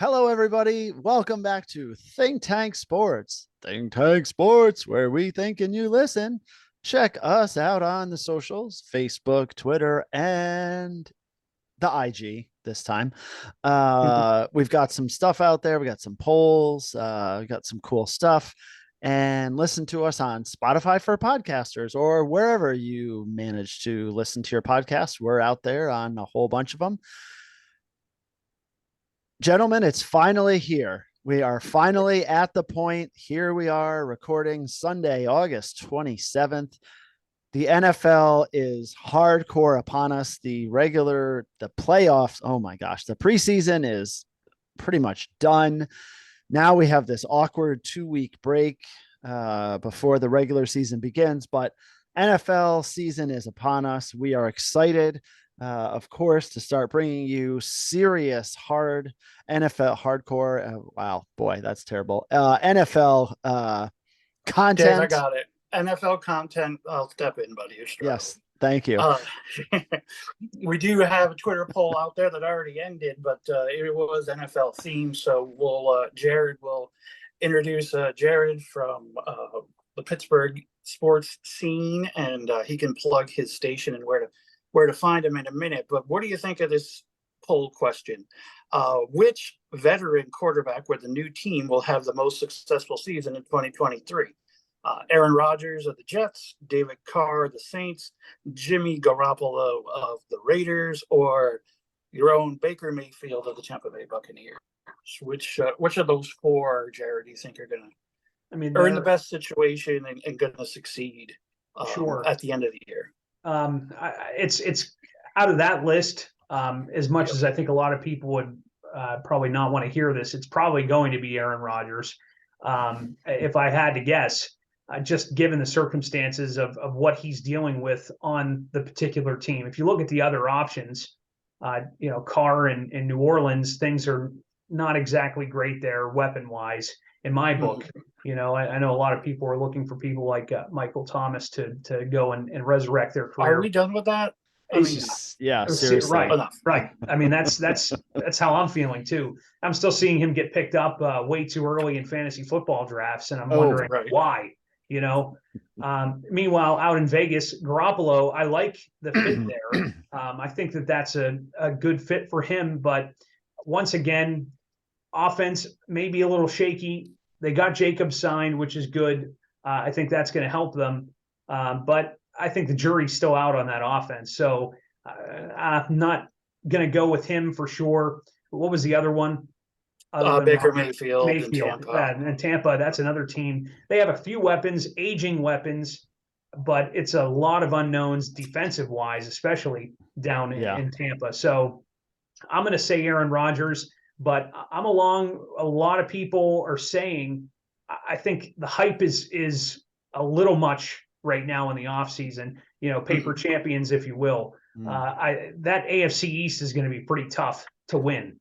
Hello, everybody. Welcome back to Think Tank Sports. Think Tank Sports, where we think and you listen. Check us out on the socials, Facebook, Twitter, and the IG this time. We've got some stuff out there. We got some polls. We got some cool stuff. And listen to us on Spotify for podcasters or wherever you manage to listen to your podcast. We're out there on a whole bunch of them. Gentlemen, it's finally here. We are finally at the point. Here we are recording Sunday, August 27th. The NFL is hardcore upon us. The playoffs, oh my gosh, the preseason is pretty much done. Now we have this awkward 2-week break before the regular season begins, but NFL season is upon us. We are excited. Of course, to start bringing you serious, hard NFL hardcore. Wow, boy, that's terrible. NFL content. Dave, I got it. NFL content. I'll step in, buddy. Yes, thank you. We do have a Twitter poll out there that already ended, but it was NFL themed. So Jared will introduce Jared from the Pittsburgh sports scene, and he can plug his station and where to find him in a minute. But what do you think of this poll question? Which veteran quarterback with the new team will have the most successful season in 2023? Aaron Rodgers of the Jets, David Carr of the Saints, Jimmy Garoppolo of the Raiders, or your own Baker Mayfield of the Tampa Bay Buccaneers? Which of those four, Jared, do you think are going to are in the best situation and going to succeed at the end of the year? It's out of that list. As much as I think a lot of people would probably not want to hear this, it's probably going to be Aaron Rodgers. If I had to guess, just given the circumstances of what he's dealing with on the particular team. If you look at the other options, Carr in New Orleans, things are not exactly great there weapon-wise in my book. I know a lot of people are looking for people like Michael Thomas to go and resurrect their career. Are we done with that? Yeah, seriously. Right. I mean, that's how I'm feeling too. I'm still seeing him get picked up way too early in fantasy football drafts, and I'm wondering why. Meanwhile, out in Vegas, Garoppolo, I like the fit there. I think that's a good fit for him, but once again, offense may be a little shaky. They got Jacobs signed, which is good. I think that's going to help them. But I think the jury's still out on that offense. So I'm not going to go with him for sure. What was the other one? Baker Mayfield. And Tampa. And Tampa, that's another team. They have a few weapons, aging weapons, but it's a lot of unknowns defensive-wise, especially down in Tampa. So I'm going to say Aaron Rodgers. But I'm along. A lot of people are saying, I think the hype is a little much right now in the offseason, paper champions, if you will. That AFC East is going to be pretty tough to win.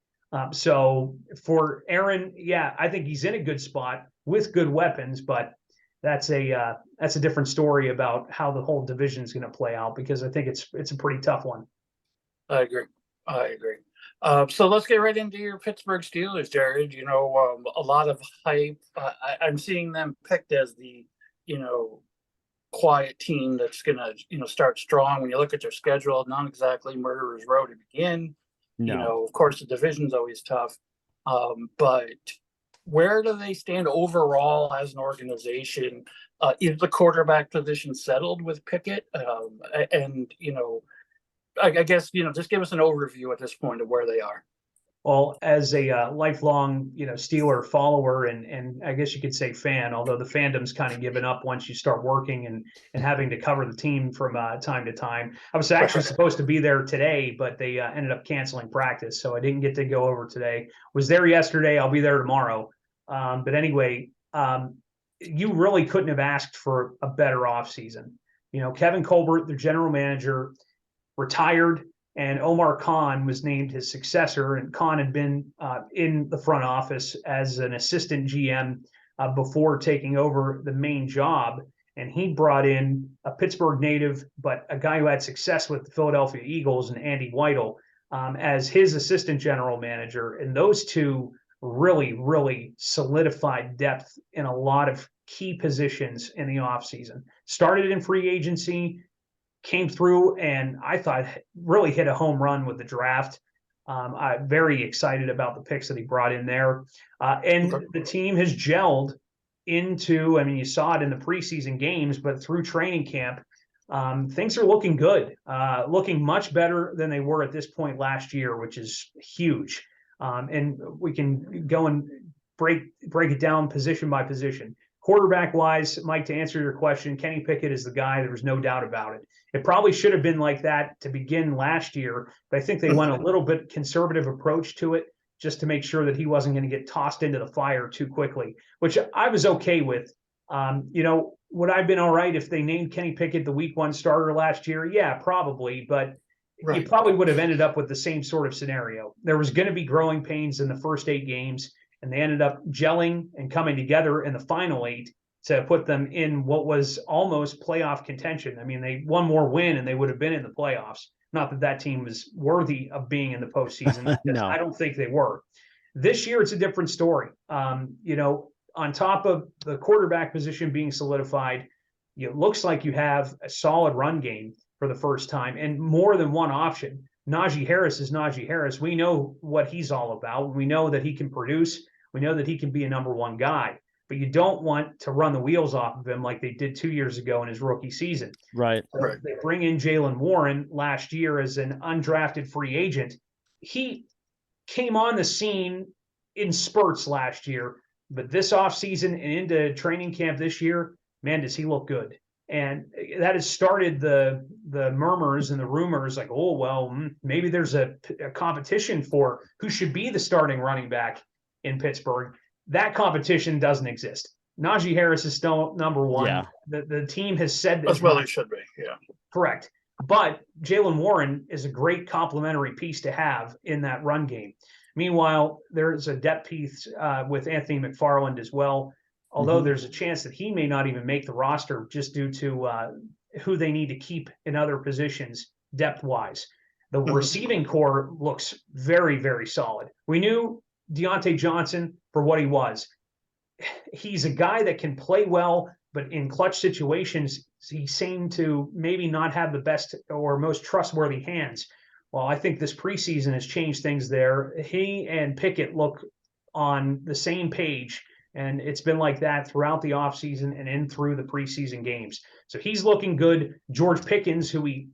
So for Aaron, I think he's in a good spot with good weapons, but that's a different story about how the whole division is going to play out, because I think it's a pretty tough one. I agree. So let's get right into your Pittsburgh Steelers, Jared. A lot of hype. I'm seeing them picked as the, quiet team that's going to, start strong. When you look at their schedule, not exactly murderer's row to begin. No. Of course, the division's always tough. But where do they stand overall as an organization? Is the quarterback position settled with Pickett? I guess, just give us an overview at this point of where they are. Well, as a lifelong, Steeler follower and I guess you could say fan, although the fandom's kind of given up once you start working and having to cover the team from time to time. I was actually supposed to be there today, but they ended up canceling practice, so I didn't get to go over today. Was there yesterday. I'll be there tomorrow. But anyway, you really couldn't have asked for a better offseason. Kevin Colbert, the general manager, retired, and Omar Khan was named his successor. And Khan had been in the front office as an assistant GM before taking over the main job. And he brought in a Pittsburgh native, but a guy who had success with the Philadelphia Eagles, and Andy Weidel, as his assistant general manager. And those two really, really solidified depth in a lot of key positions in the offseason. Started in free agency, came through, and I thought really hit a home run with the draft. I'm very excited about the picks that he brought in there. And the team has gelled into, I mean, you saw it in the preseason games, but through training camp, things are looking good, looking much better than they were at this point last year, which is huge. And we can go and break it down position by position. Quarterback wise, Mike, to answer your question, Kenny Pickett is the guy. There was no doubt about it. It probably should have been like that to begin last year, but I think they went a little bit conservative approach to it just to make sure that he wasn't going to get tossed into the fire too quickly, which I was okay with. Would I have been all right if they named Kenny Pickett the week 1 starter last year? Yeah, probably, but you probably would have ended up with the same sort of scenario. There was going to be growing pains in the first 8 games, and they ended up gelling and coming together in the final 8 to put them in what was almost playoff contention. I mean, they one more win and they would have been in the playoffs. Not that that team was worthy of being in the postseason. No. I don't think they were. This year, it's a different story. On top of the quarterback position being solidified, it looks like you have a solid run game for the first time and more than one option. Najee Harris is Najee Harris. We know what he's all about. We know that he can produce. We know that he can be a number 1 guy, but you don't want to run the wheels off of him like they did 2 years ago in his rookie season. Right. So they bring in Jaylen Warren last year as an undrafted free agent. He came on the scene in spurts last year, but this offseason and into training camp this year, man, does he look good. And that has started the murmurs and the rumors like, oh, well, maybe there's a competition for who should be the starting running back in Pittsburgh. That competition doesn't exist. Najee Harris is still number 1. Yeah. The team has said as well it should be. Yeah. Correct. But Jaylen Warren is a great complementary piece to have in that run game. Meanwhile, there's a depth piece with Anthony McFarland as well, although there's a chance that he may not even make the roster just due to who they need to keep in other positions depth-wise. The receiving core looks very, very solid. We knew Deontay Johnson for what he was. He's a guy that can play well, but in clutch situations, he seemed to maybe not have the best or most trustworthy hands. Well, I think this preseason has changed things there. He and Pickett look on the same page, and it's been like that throughout the offseason and in through the preseason games. So he's looking good. George Pickens, who we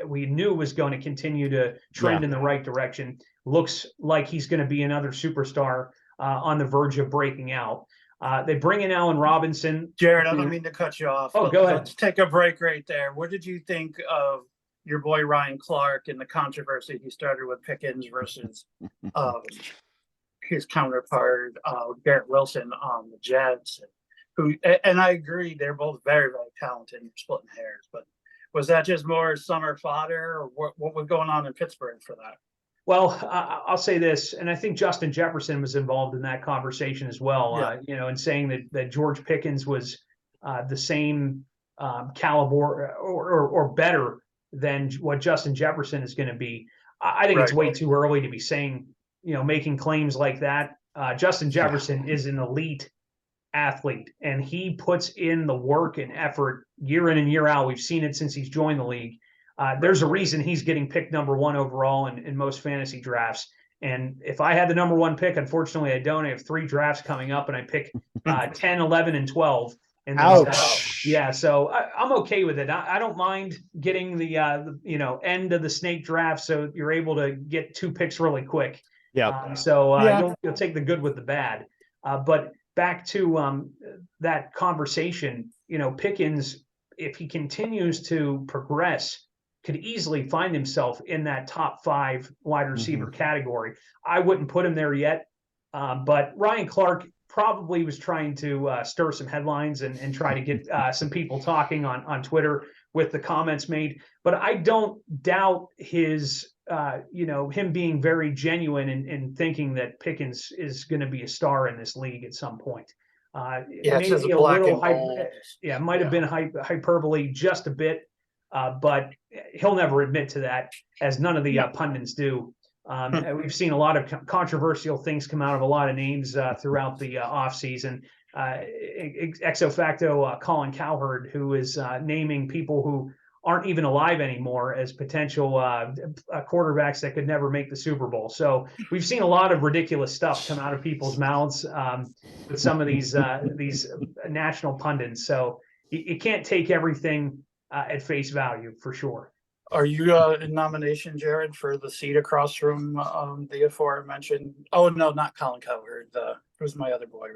knew was going to continue to trend in the right direction, looks like he's going to be another superstar on the verge of breaking out. They bring in Allen Robinson. Jared, I don't mean to cut you off. Oh, go ahead. Let's take a break right there. What did you think of your boy Ryan Clark and the controversy he started with Pickens versus his counterpart, Garrett Wilson on the Jets? And I agree, they're both very, very talented and splitting hairs, but was that just more summer fodder, or what was going on in Pittsburgh for that? Well, I'll say this, and I think Justin Jefferson was involved in that conversation as well, in saying that George Pickens was the same caliber or better than what Justin Jefferson is going to be. I think it's way too early to be saying, making claims like that. Justin Jefferson is an elite athlete, and he puts in the work and effort year in and year out. We've seen it since he's joined the league. There's a reason he's getting picked number 1 overall in most fantasy drafts. And if I had the number 1 pick, unfortunately I don't. I have 3 drafts coming up, and I pick 10, 11, and 12. And so I'm okay with it. I don't mind getting the end of the snake draft, so you're able to get 2 picks really quick. You'll take the good with the bad. But back to that conversation, Pickens, if he continues to progress, could easily find himself in that top 5 wide receiver category. I wouldn't put him there yet, but Ryan Clark probably was trying to stir some headlines and try to get some people talking on Twitter with the comments made. But I don't doubt his, him being very genuine and thinking that Pickens is going to be a star in this league at some point. Maybe a little might have been hyperbole just a bit, but he'll never admit to that, as none of the pundits do. And we've seen a lot of controversial things come out of a lot of names throughout the offseason. Ex facto Colin Cowherd, who is naming people who aren't even alive anymore as potential quarterbacks that could never make the Super Bowl. So we've seen a lot of ridiculous stuff come out of people's mouths with some of these national pundits. So you can't take everything at face value, for sure. Are you in nomination, Jared, for the seat across from the aforementioned? Oh no, not Colin Cowherd. Who's my other boy,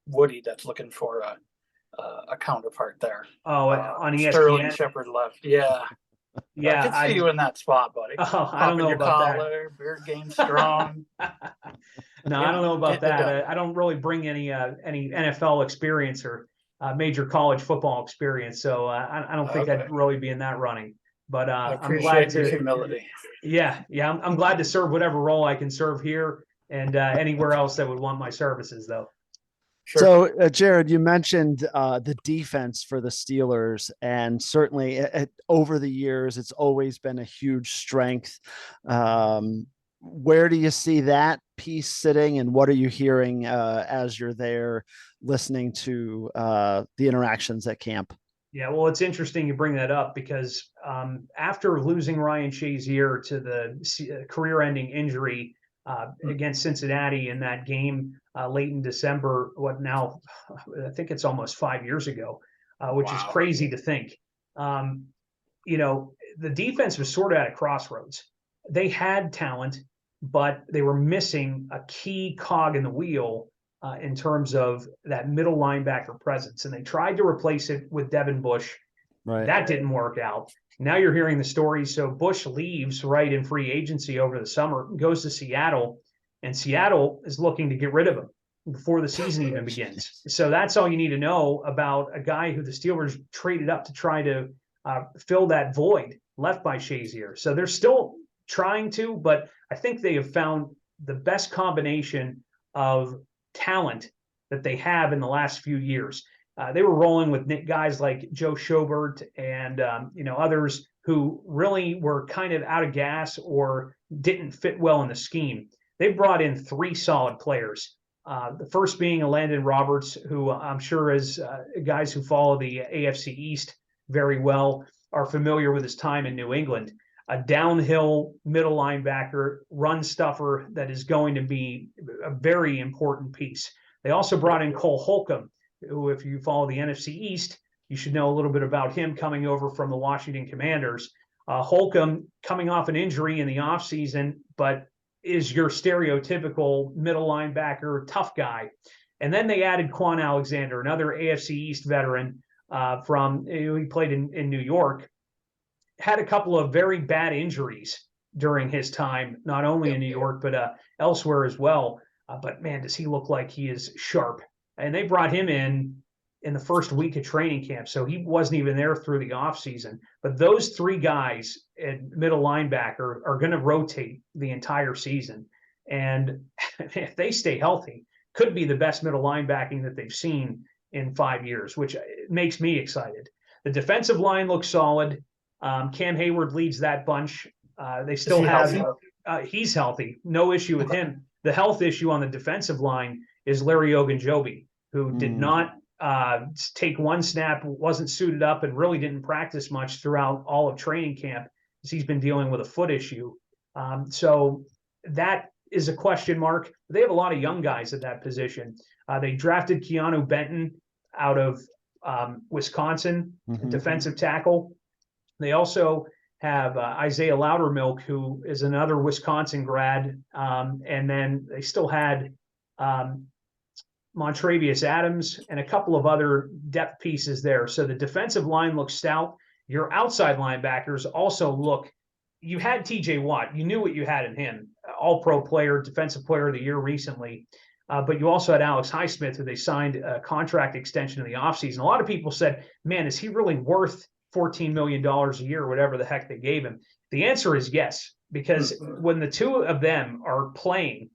Woody? That's looking for a counterpart there. Oh, on ESPN. Sterling Shepard left. Yeah. Yeah, I can see you in that spot, buddy. Oh, I don't know about collar, beard game strong. No, I don't know about that. I don't really bring any NFL experience or major college football experience, so I don't think I'd really be in that running. But I'm glad to humility. Yeah, I'm glad to serve whatever role I can serve here and anywhere else that would want my services, though. Sure. So, Jared, you mentioned the defense for the Steelers, and certainly over the years, it's always been a huge strength. Where do you see that piece sitting, and what are you hearing as you're there listening to the interactions at camp? Yeah, well, it's interesting you bring that up because after losing Ryan Shazier to the career-ending injury against Cincinnati in that game late in December, I think it's almost 5 years ago, which is crazy to think. The defense was sort of at a crossroads. They had talent, but they were missing a key cog in the wheel in terms of that middle linebacker presence. And they tried to replace it with Devin Bush. Right. That didn't work out. Now you're hearing the story. So Bush leaves right in free agency over the summer, goes to Seattle, and Seattle is looking to get rid of him before the season even begins. So that's all you need to know about a guy who the Steelers traded up to try to fill that void left by Shazier. So they're still trying to, but I think they have found the best combination of talent that they have in the last few years. They were rolling with guys like Joe Schobert and others who really were kind of out of gas or didn't fit well in the scheme. They brought in 3 solid players. The first being Landon Roberts, who I'm sure as guys who follow the AFC East very well are familiar with his time in New England. A downhill middle linebacker, run stuffer that is going to be a very important piece. They also brought in Cole Holcomb, who, if you follow the NFC East, you should know a little bit about him coming over from the Washington Commanders. Holcomb coming off an injury in the offseason, but is your stereotypical middle linebacker, tough guy. And then they added Quan Alexander, another AFC East veteran he played in New York. Had a couple of very bad injuries during his time, not only in New York, but elsewhere as well. But man, does he look like he is sharp. And they brought him in the first week of training camp. So he wasn't even there through the offseason. But those 3 guys at middle linebacker are going to rotate the entire season. And if they stay healthy, could be the best middle linebacking that they've seen in 5 years, which makes me excited. The defensive line looks solid. Cam Hayward leads that bunch. They still have he's healthy. No issue with him. The health issue on the defensive line is Larry Ogunjobi, who did not take one snap, wasn't suited up, and really didn't practice much throughout all of training camp because he's been dealing with a foot issue. So that is a question mark. They have a lot of young guys at that position. They drafted Keanu Benton out of Wisconsin, defensive tackle. They also have Isaiah Loudermilk, who is another Wisconsin grad. And then they still had Montravius Adams and a couple of other depth pieces there. So the defensive line looks stout. Your outside linebackers also look, you had TJ Watt. You knew what you had in him, all-pro player, defensive player of the year recently. But you also had Alex Highsmith, who they signed a contract extension in the offseason. A lot of people said, man, is he really worth $14 million a year, or whatever the heck they gave him? The answer is yes, because when the 2 of them are playing,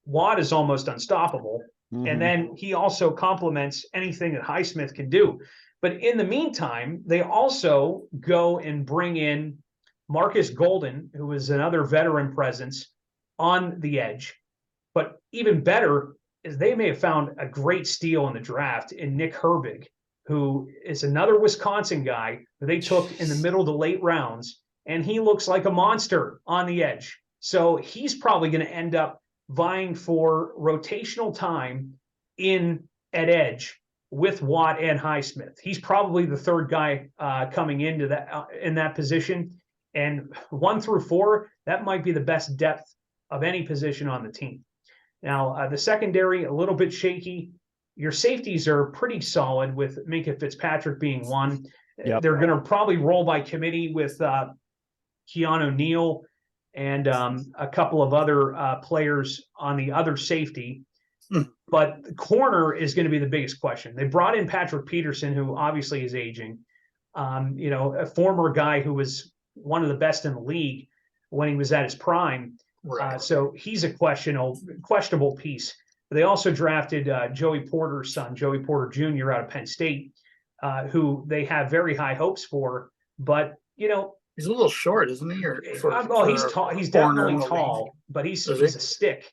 Watt is almost unstoppable. And then he also complements anything that Highsmith can do. But in the meantime, they also go and bring in Marcus Golden, who is another veteran presence, on the edge. But even better is they may have found a great steal in the draft in Nick Herbig, who is another Wisconsin guy that they took in the middle to late rounds, and he looks like a monster on the edge. So he's probably going to end up vying for rotational time at edge with Watt and Highsmith. He's probably the third guy coming into that in that position. And 1 through 4, that might be the best depth of any position on the team. Now, the secondary, a little bit shaky. Your safeties are pretty solid with Minkah Fitzpatrick being one. Yep. They're going to probably roll by committee with Keanu Neal and a couple of other players on the other safety. But the corner is going to be the biggest question. They brought in Patrick Peterson, who obviously is aging. A former guy who was one of the best in the league when he was at his prime. Right. So he's a questionable piece. They also drafted Joey Porter's son, Joey Porter Jr. out of Penn State, who they have very high hopes for. But, he's a little short, isn't he? He's tall. He's definitely tall, but he's a stick.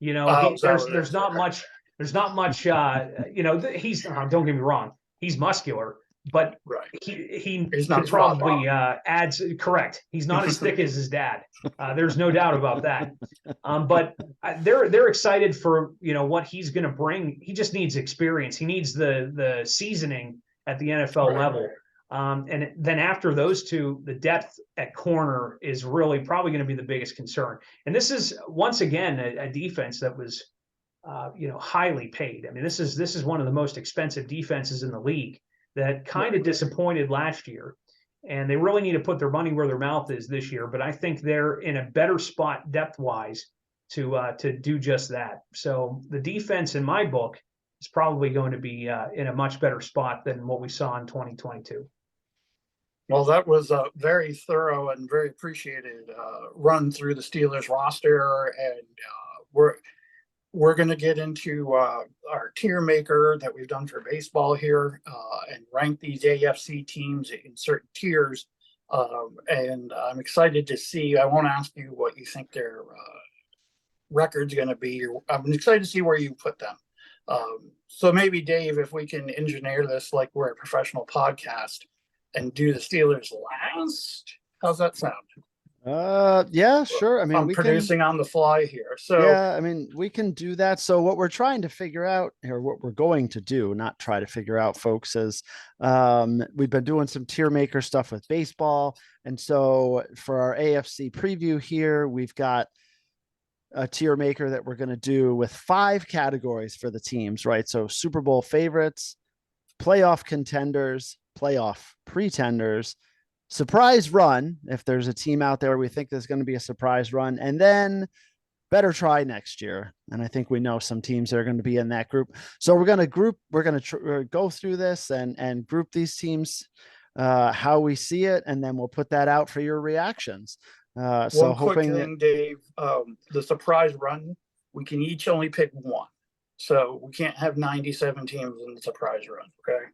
There's not much. There's not much. He's don't get me wrong. He's muscular, but right. He's not probably adds correct. He's not as thick as his dad. There's no doubt about that. But they're excited for what he's going to bring. He just needs experience. He needs the seasoning at the NFL level. And then after those two, the depth at corner is really probably going to be the biggest concern. And this is once again a defense that was, highly paid. I mean, this is one of the most expensive defenses in the league that kind of disappointed last year, and they really need to put their money where their mouth is this year. But I think they're in a better spot depth wise to do just that. So the defense in my book is probably going to be in a much better spot than what we saw in 2022. Well, that was a very thorough and very appreciated run through the Steelers roster, and we're going to get into our tier maker that we've done for baseball here and rank these AFC teams in certain tiers. And I'm excited to see. I won't ask you what you think their record's going to be. I'm excited to see where you put them. So maybe, Dave, if we can engineer this like we're a professional podcast and do the Steelers last. How's that sound? Yeah, sure. I mean, I'm producing on the fly here. So yeah, I mean, we can do that. So what we're trying to figure out here, what we're going to do, not try to figure out, folks, is we've been doing some tier maker stuff with baseball. And so for our AFC preview here, we've got a tier maker that we're going to do with 5 categories for the teams, right? So Super Bowl favorites, playoff contenders, playoff pretenders, surprise run, if there's a team out there we think there's going to be a surprise run, and then better try next year. And I think we know some teams that are going to be in that group. So we're going to go through this and group these teams how we see it, and then we'll put that out for your reactions. One quick thing, Dave, the surprise run, we can each only pick one. So we can't have 97 teams in the surprise run, okay?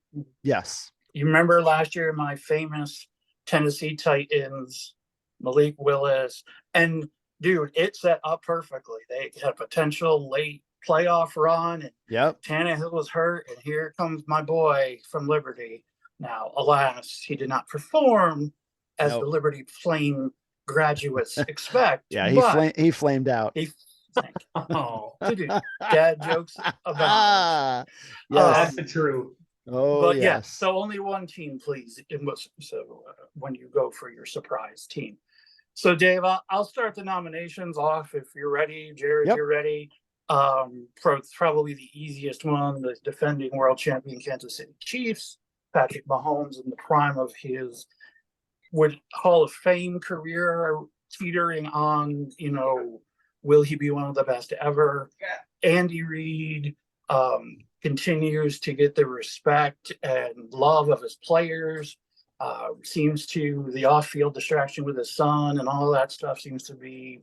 Yes. You remember last year, my famous Tennessee Titans, Malik Willis, and dude, it set up perfectly. They had a potential late playoff run, and Tannehill was hurt, and here comes my boy from Liberty. Now, alas, he did not perform as the Liberty Flame graduates expect. Yeah, he flamed out. Dad jokes about yes, that's true. Oh, but yes. So only one team, please. When you go for your surprise team. So, Dave, I'll start the nominations off if you're ready. Jared, you're ready. Probably the easiest one, the defending world champion Kansas City Chiefs, Patrick Mahomes in the prime of his Hall of Fame career, teetering on, will he be one of the best ever? Andy Reid continues to get the respect and love of his players. Seems to the off-field distraction with his son and all that stuff seems to be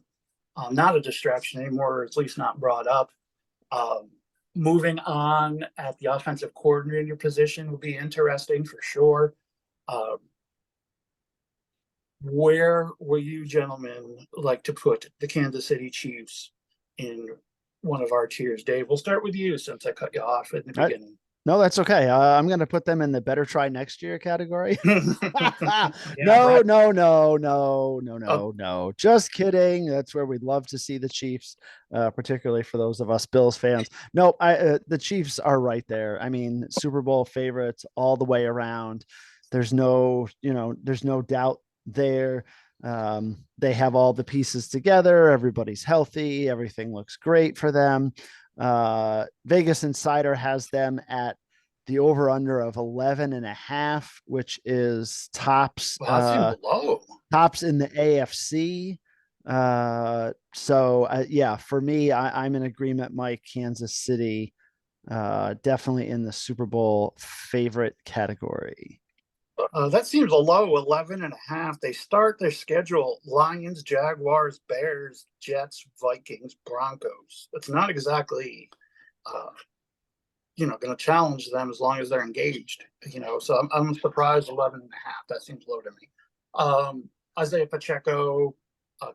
not a distraction anymore, or at least not brought up. Moving on at the offensive coordinator position would be interesting for sure. Where will you gentlemen like to put the Kansas City Chiefs in one of our tiers? Dave, we'll start with you since I cut you off in the beginning. No, that's okay. I'm going to put them in the better try next year category. Yeah, No, right. no. Just kidding. That's where we'd love to see the Chiefs, particularly for those of us Bills fans. No, the Chiefs are right there. I mean, Super Bowl favorites all the way around. There's no doubt there. They have all the pieces together. Everybody's healthy. Everything looks great for them. Vegas Insider has them at the over under of 11.5, which is tops tops in the AFC. Yeah, for me, I'm in agreement, Mike. Kansas City, definitely in the Super Bowl favorite category. That seems a low, 11.5. They start their schedule: Lions, Jaguars, Bears, Jets, Vikings, Broncos. It's not exactly, going to challenge them as long as they're engaged. So I'm surprised 11.5. That seems low to me. Isaiah Pacheco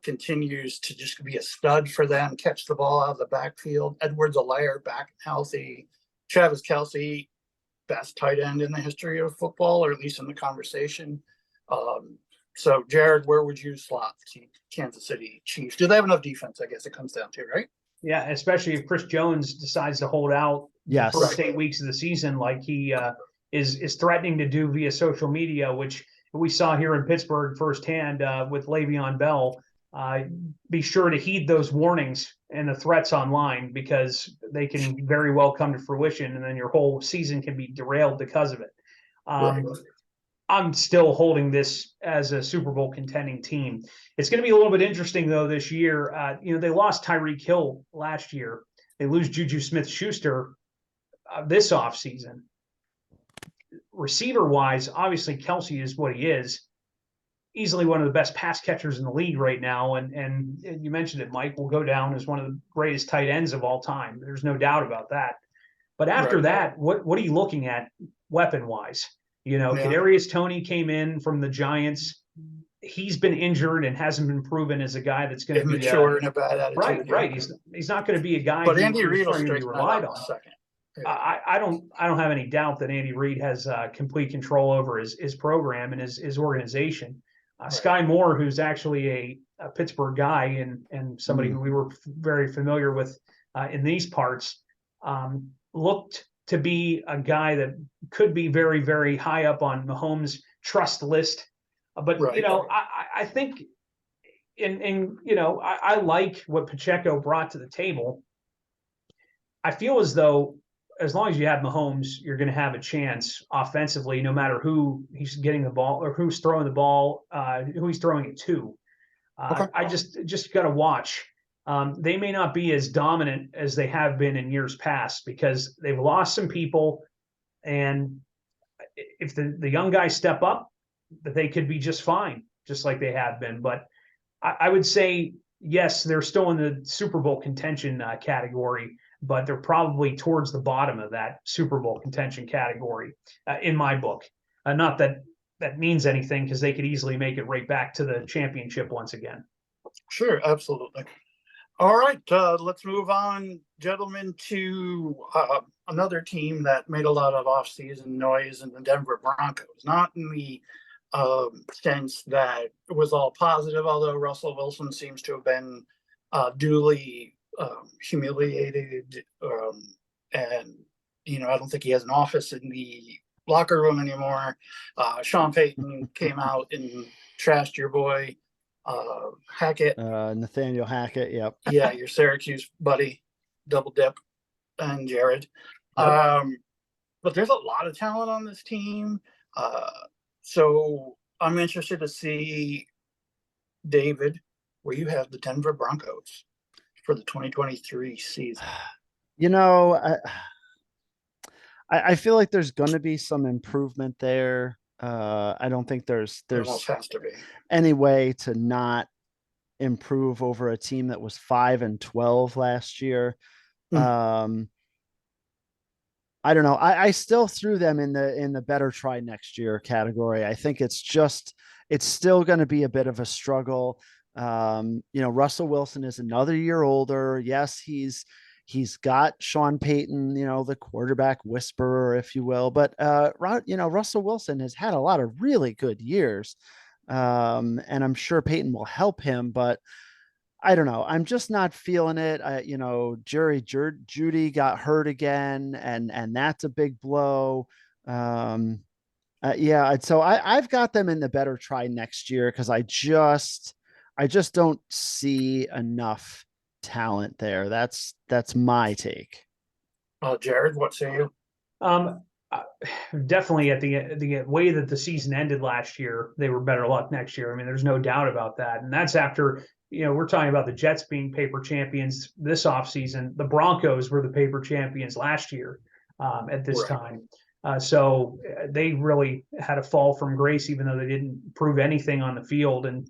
continues to just be a stud for them. Catch the ball out of the backfield. Edwards-Helaire back and healthy. Travis Kelce, best tight end in the history of football, or at least in the conversation. So, Jared, where would you slot the Kansas City Chiefs? Do they have enough defense? I guess it comes down to, right? Yeah, especially if Chris Jones decides to hold out Yes. the first 8 weeks of the season, like he is threatening to do via social media, which we saw here in Pittsburgh firsthand with Le'Veon Bell. Be sure to heed those warnings and the threats online, because they can very well come to fruition, and then your whole season can be derailed because of it. Right. I'm still holding this as a Super Bowl contending team. It's going to be a little bit interesting, though, this year. They lost Tyreek Hill last year. They lose Juju Smith-Schuster this offseason. Receiver-wise, obviously, Kelce is what he is. Easily one of the best pass catchers in the league right now. And you mentioned it, Mike, will go down as one of the greatest tight ends of all time. There's no doubt about that. But after that, what are you looking at weapon-wise? Kadarius Toney came in from the Giants. He's been injured and hasn't been proven as a guy that's going to be mature and a bad attitude. Right. He's not going to be a guy. But Andy Reid will be relied on. Second. Yeah. I don't have any doubt that Andy Reid has complete control over his program and his organization. Sky Moore, who's actually a Pittsburgh guy and somebody who we were very familiar with in these parts, looked to be a guy that could be very, very high up on Mahomes' trust list. But, I think I like what Pacheco brought to the table. I feel as though as long as you have Mahomes, you're going to have a chance offensively, no matter who he's getting the ball or who's throwing the ball, who he's throwing it to. I just got to watch. They may not be as dominant as they have been in years past, because they've lost some people. And if the young guys step up, they could be just fine, just like they have been. But I would say, yes, they're still in the Super Bowl contention category, but they're probably towards the bottom of that Super Bowl contention category in my book. Not that means anything, because they could easily make it right back to the championship once again. Sure, absolutely. All right, let's move on, gentlemen, to another team that made a lot of offseason noise in the Denver Broncos. Not in the sense that it was all positive, although Russell Wilson seems to have been duly humiliated, and I don't think he has an office in the locker room anymore. Sean Payton came out and trashed your boy Hackett, Nathaniel Hackett. Yep. Yeah, your Syracuse buddy, double dip, and Jared. Yep. But there's a lot of talent on this team, so I'm interested to see, David, where you have the Denver Broncos for the 2023 season. I feel like there's going to be some improvement there. I don't think there's has to be any way to not improve over a team that was 5-12 last year. I don't know. I still threw them in the better try next year category. I think it's it's still going to be a bit of a struggle. Russell Wilson is another year older. Yes, he's got Sean Payton, the quarterback whisperer, if you will. But Russell Wilson has had a lot of really good years. And I'm sure Payton will help him, but I don't know. I'm just not feeling it. Judy got hurt again, and that's a big blow. So I've got them in the better try next year because I just don't see enough talent there. That's my take. Jared, what say you? Um, Definitely at the way that the season ended last year, they were better luck next year. I mean, there's no doubt about that. And that's after, we're talking about the Jets being paper champions this offseason. The Broncos were the paper champions last year at this time. So they really had a fall from grace, even though they didn't prove anything on the field. And,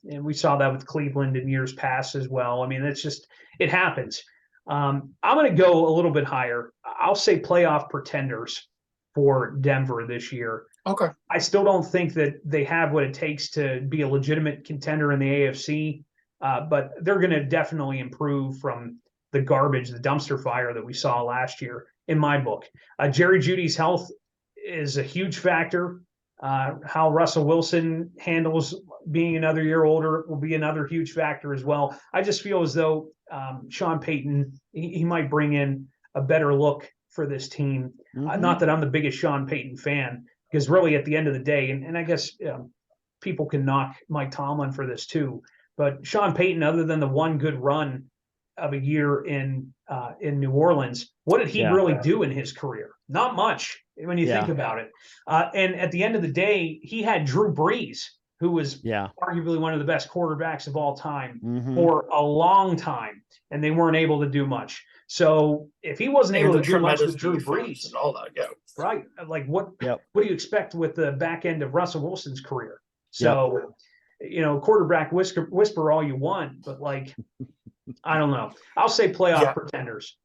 and we saw that with Cleveland in years past as well. I mean, it happens. I'm going to go a little bit higher. I'll say playoff pretenders for Denver this year. Okay. I still don't think that they have what it takes to be a legitimate contender in the AFC, but they're going to definitely improve from the garbage, the dumpster fire that we saw last year, in my book. Jerry Jeudy's health is a huge factor. How Russell Wilson handles being another year older will be another huge factor as well. I just feel as though Sean Payton, he might bring in a better look for this team. Not that I'm the biggest Sean Payton fan, because really at the end of the day, and I guess people can knock Mike Tomlin for this too, but Sean Payton, other than the one good run of a year in New Orleans, what did he really do in his career? Not much when you think about it. And at the end of the day, he had Drew Brees, who was arguably one of the best quarterbacks of all time for a long time, and they weren't able to do much. So if he wasn't able to do much with Drew Brees, and all that, right? Like what do you expect with the back end of Russell Wilson's career? So, quarterback whisper all you want, but like, I don't know. I'll say playoff pretenders.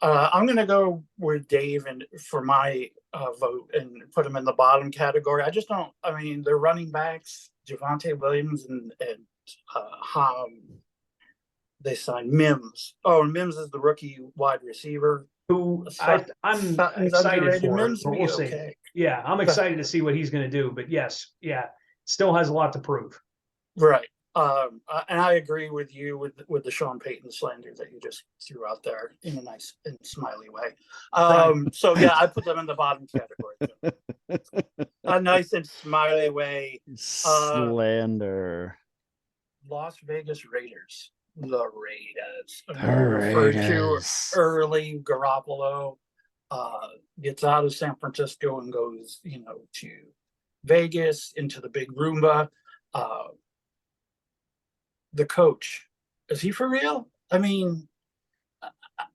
I'm going to go with Dave and for my vote and put them in the bottom category. Their running backs, Javonte Williams and they signed Mims. Oh, and Mims is the rookie wide receiver. Who I'm excited for. Mims but we'll see. Okay. Yeah, I'm excited to see what he's going to do. But still has a lot to prove. Right. And I agree with you with the Sean Payton slander that you just threw out there in a nice and smiley way. So I put them in the bottom category. A nice and smiley way. Slander. Las Vegas Raiders. The Raiders. Referred to early. Garoppolo gets out of San Francisco and goes, to Vegas into the big Roomba. The coach, is he for real? I mean,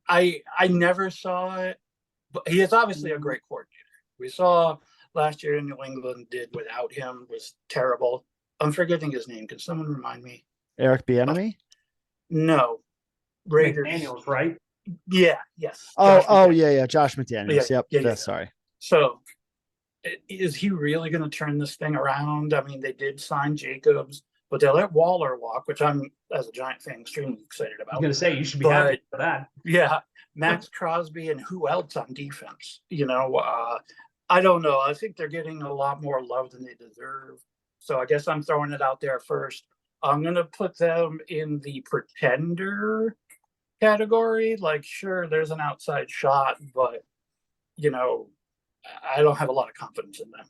I never saw it, but he is obviously a great coordinator. We saw last year in New England did without him was terrible. I'm forgetting his name. Can someone remind me? Eric Bieniemy? No. Raiders. McDaniels, right? Yeah. Yes. Josh McDaniels. Sorry. So, is he really going to turn this thing around? I mean, they did sign Jacobs, but they let Waller walk, which I'm, as a Giant fan, extremely excited about. I was going to say, you should be happy for that. Yeah. Max Crosby and who else on defense? I don't know. I think they're getting a lot more love than they deserve. So I guess I'm throwing it out there first. I'm going to put them in the pretender category. Like, sure, there's an outside shot, but, I don't have a lot of confidence in them.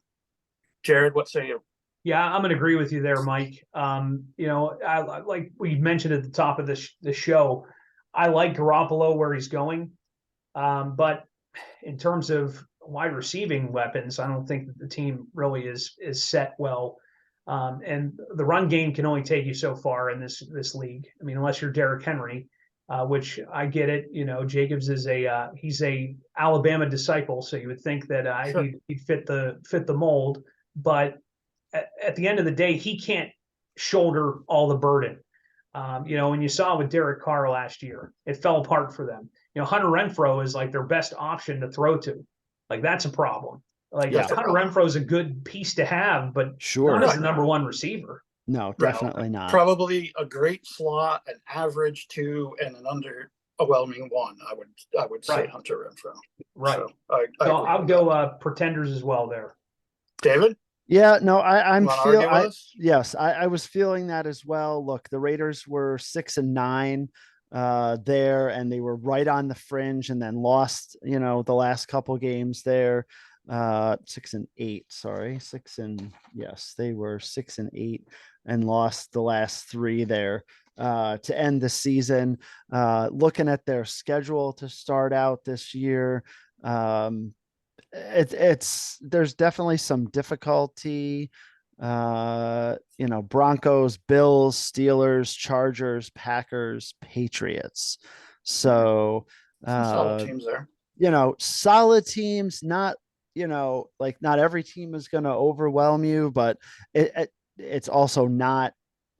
Jared, what say you? Yeah, I'm going to agree with you there, Mike. I like we mentioned at the top of the show, I like Garoppolo where he's going. But in terms of wide receiving weapons, I don't think that the team really is set well. And the run game can only take you so far in this league. I mean, unless you're Derrick Henry, which I get it. Jacobs is he's a Alabama disciple, so you would think that Sure. he'd fit the mold. But at the end of the day, he can't shoulder all the burden. And you saw with Derek Carr last year, it fell apart for them. Hunter Renfrow is like their best option to throw to. Like, that's a problem. Like Yeah. Hunter Renfro is a good piece to have, but Sure. not as the number one receiver. No, definitely not. Probably a great slot, an average 2, and an underwhelming 1. I would say Right. Hunter Renfro. Right. So I'll go pretenders as well there. David? Yeah, no, yes, I was feeling that as well. Look, the Raiders were 6-9 there, and they were right on the fringe, and then lost, the last couple games there. 6-8, sorry, they were 6-8 and lost the last 3 there to end the season. Looking at their schedule to start out this year, there's definitely some difficulty. Broncos, Bills, Steelers, Chargers, Packers, Patriots. So solid teams there. Solid teams, not like not every team is going to overwhelm you, but it's also not,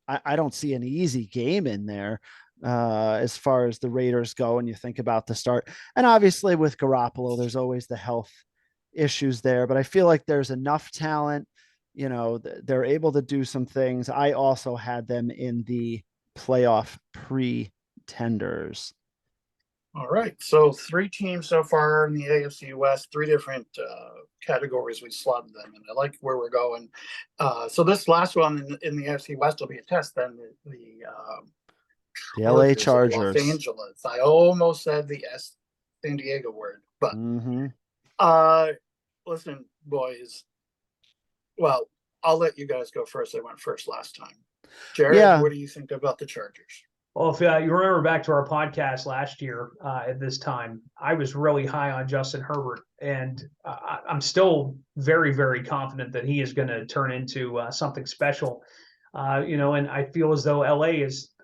I don't see an easy game in there as far as the Raiders go. And you think about the start, and obviously with Garoppolo, there's always the health issues there, but I feel like there's enough talent, they're able to do some things. I also had them in the playoff pretenders. All right. So 3 teams so far in the AFC West, 3 different categories we slotted them. And I like where we're going. So this last one in the AFC West will be a test then. The LA Chargers. Los Angeles. I almost said the San Diego word, but listen, boys. Well, I'll let you guys go first. I went first last time. Jared, what do you think about the Chargers? Well, if you remember back to our podcast last year at this time, I was really high on Justin Herbert, and I'm still very, very confident that he is going to turn into something special. And I feel as though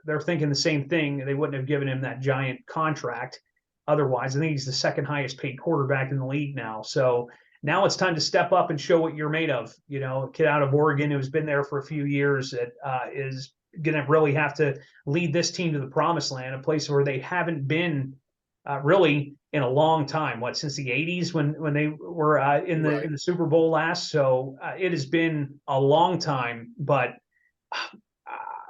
they're thinking the same thing. They wouldn't have given him that giant contract otherwise. I think he's the second highest paid quarterback in the league now. So now it's time to step up and show what you're made of. A kid out of Oregon who's been there for a few years that is going to really have to lead this team to the promised land, a place where they haven't been really in a long time. Since the 80s when they were in the Super Bowl last. So it has been a long time, but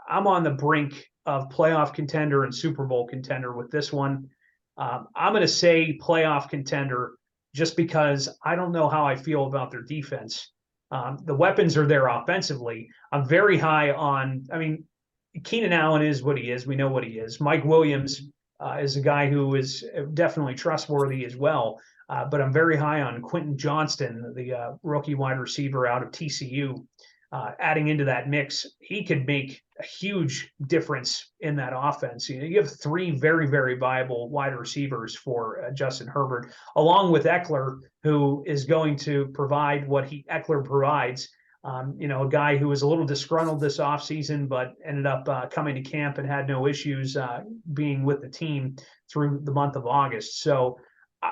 I'm on the brink of playoff contender and Super Bowl contender with this one. I'm going to say playoff contender just because I don't know how I feel about their defense. The weapons are there offensively. I'm very high on, Keenan Allen is what he is. We know what he is. Mike Williams is a guy who is definitely trustworthy as well. But I'm very high on Quentin Johnston, the rookie wide receiver out of TCU. Adding into that mix, he could make a huge difference in that offense. You have 3 very, very viable wide receivers for Justin Herbert, along with Eckler, who is going to provide what Eckler provides. A guy who was a little disgruntled this offseason, but ended up coming to camp and had no issues being with the team through the month of August. So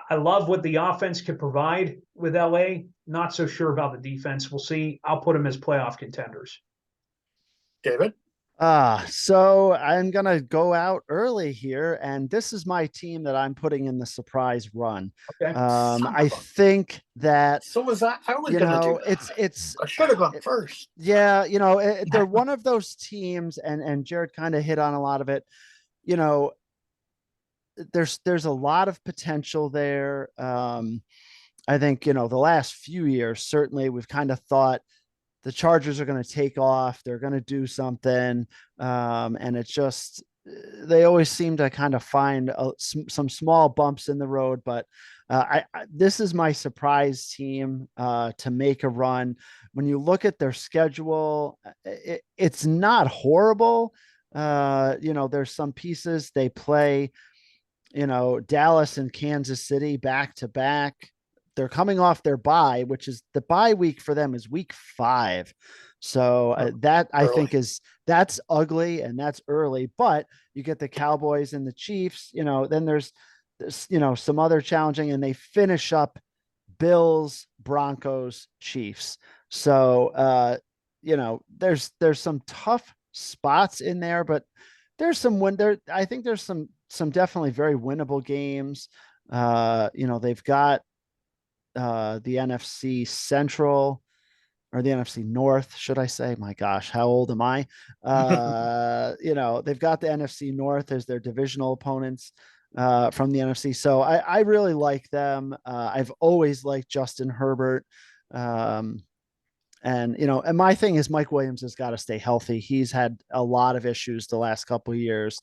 I love what the offense could provide with LA. Not so sure about the defense. We'll see. I'll put them as playoff contenders. David? So I'm going to go out early here, and this is my team that I'm putting in the surprise run. Okay. I think that, so was I was going to do that. it's, I should have gone first. Yeah. They're one of those teams, and Jared kind of hit on a lot of it. There's a lot of potential there. I think, the last few years, certainly we've kind of thought the Chargers are going to take off. They're going to do something. And it's just, they always seem to kind of find some small bumps in the road, but this is my surprise team to make a run. When you look at their schedule, it's not horrible. There's some pieces they play, Dallas and Kansas City back to back. They're coming off their bye, which is the bye week for them is week 5. So I think that's ugly and that's early, but you get the Cowboys and the Chiefs, then there's some other challenging, and they finish up Bills, Broncos, Chiefs. So, there's some tough spots in there, but there's some I think there's some definitely very winnable games. They've got, the NFC Central, or the NFC North, should I say? My gosh, how old am I? They've got the NFC North as their divisional opponents from the NFC. So I really like them. I've always liked Justin Herbert. And my thing is Mike Williams has got to stay healthy. He's had a lot of issues the last couple of years.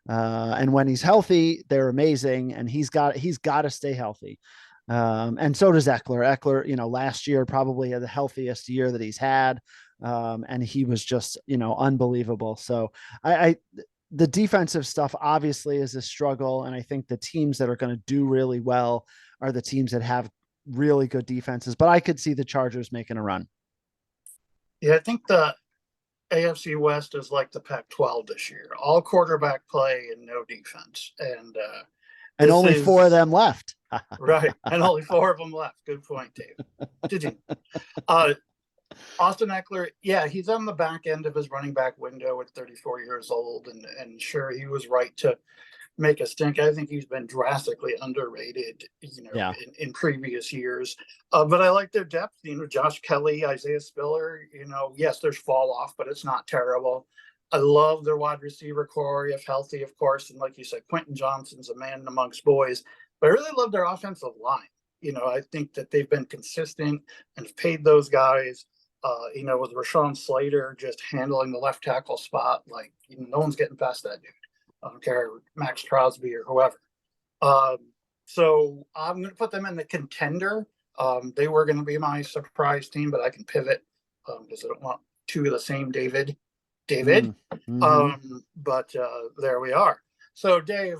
And when he's healthy, they're amazing. And he's got to stay healthy. And so does Eckler. Eckler, last year probably had the healthiest year that he's had. And he was just, unbelievable. So the defensive stuff obviously is a struggle. And I think the teams that are going to do really well are the teams that have really good defenses, but I could see the Chargers making a run. Yeah, I think the AFC West is like the Pac-12 this year. All quarterback play and no defense. And only 4 of them left. Right. And only 4 of them left. Good point, Dave. Did you? Austin Eckler, yeah, he's on the back end of his running back window at 34 years old. And sure, he was right to make a stink. I think he's been drastically underrated, in previous years. But I like their depth. Josh Kelly, Isaiah Spiller. Yes, there's fall off, but it's not terrible. I love their wide receiver core, if healthy, of course. And like you said, Quentin Johnson's a man amongst boys. But I really love their offensive line. I think that they've been consistent and have paid those guys. With Rashawn Slater just handling the left tackle spot, no one's getting past that dude. I don't care, Max Crosby or whoever. So I'm going to put them in the contender. They were going to be my surprise team, but I can pivot because I don't want 2 of the same David. Mm-hmm. But there we are. So Dave,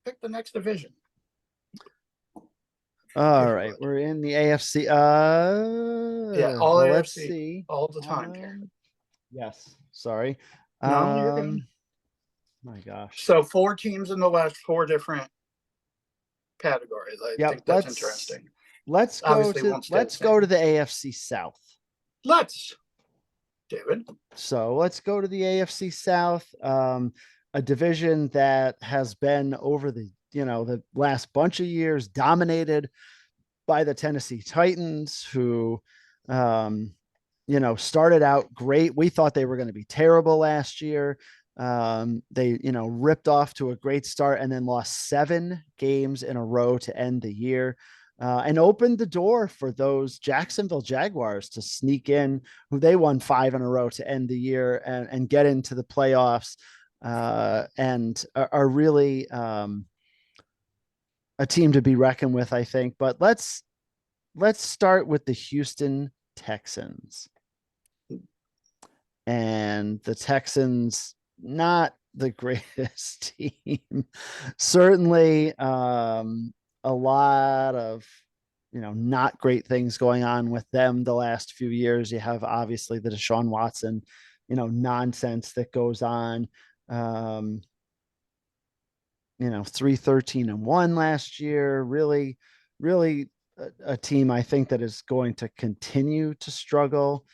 pick the next division. All right, we're in the AFC. All AFC, let's see. All the time here. Yes, sorry. No, you're good. My gosh. So 4 teams in the West, 4 different categories. I think that's interesting. Let's go to the AFC South. David. So let's go to the AFC South, a division that has been over the last bunch of years dominated by the Tennessee Titans, who started out great. We thought they were going to be terrible last year. They ripped off to a great start and then lost 7 games in a row to end the year. And opened the door for those Jacksonville Jaguars to sneak in, who they won 5 in a row to end the year and get into the playoffs, and are really a team to be reckoned with, I think. But let's start with the Houston Texans. And the Texans, not the greatest team. Certainly, a lot of not great things going on with them the last few years. You have obviously the Deshaun Watson nonsense that goes on. 3-13-1 last year. Really a team I think that is going to continue to struggle.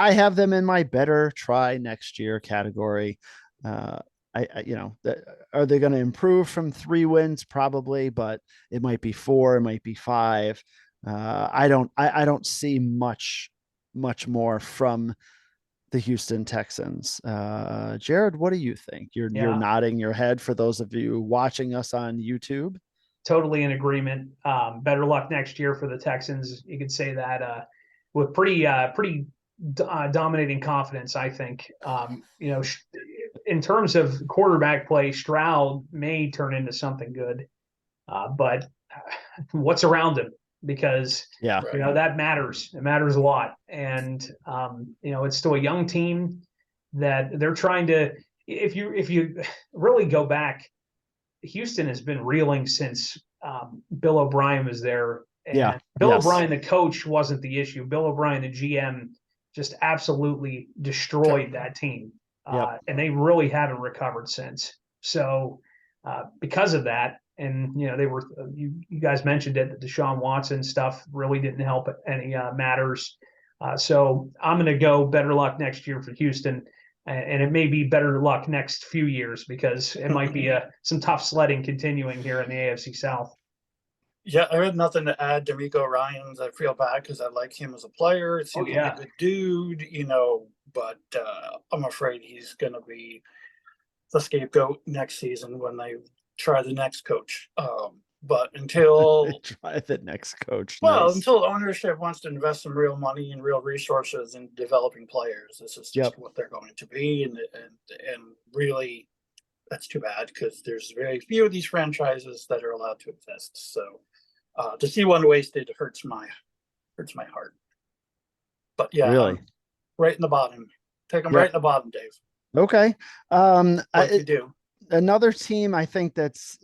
I have them in my better try next year category. Are they going to improve from 3 wins? Probably, but it might be 4, it might be 5. I don't see much more from the Houston Texans. Jared, what do you think? You're nodding your head for those of you watching us on YouTube. Totally in agreement. Better luck next year for the Texans. You could say that with pretty dominating confidence, I think. In terms of quarterback play, Stroud may turn into something good, but what's around him? Because that matters. It matters a lot, and it's still a young team that they're trying to. If you really go back, Houston has been reeling since Bill O'Brien was there. And Bill O'Brien, the coach, wasn't the issue. Bill O'Brien, the GM, just absolutely destroyed that team. And they really haven't recovered since. So because of that, and they were you guys mentioned it, the Deshaun Watson stuff really didn't help any matters. So I'm going to go better luck next year for Houston, and it may be better luck next few years because it might be some tough sledding continuing here in the AFC South. Yeah, I had nothing to add. D'Amico Ryans, I feel bad because I like him as a player. It Oh seems like yeah. a good dude, but I'm afraid he's going to be the scapegoat next season when they try the next coach. But until Try the next coach. Well, Nice. until ownership wants to invest some real money and real resources in developing players, this is Yep. just what they're going to be, and really, that's too bad because there's very few of these franchises that are allowed to exist. So to see one wasted hurts my heart. But yeah, Really? right in the bottom. Take them Yep. right in the bottom, Dave. Okay. Like you do. Another team I think that's,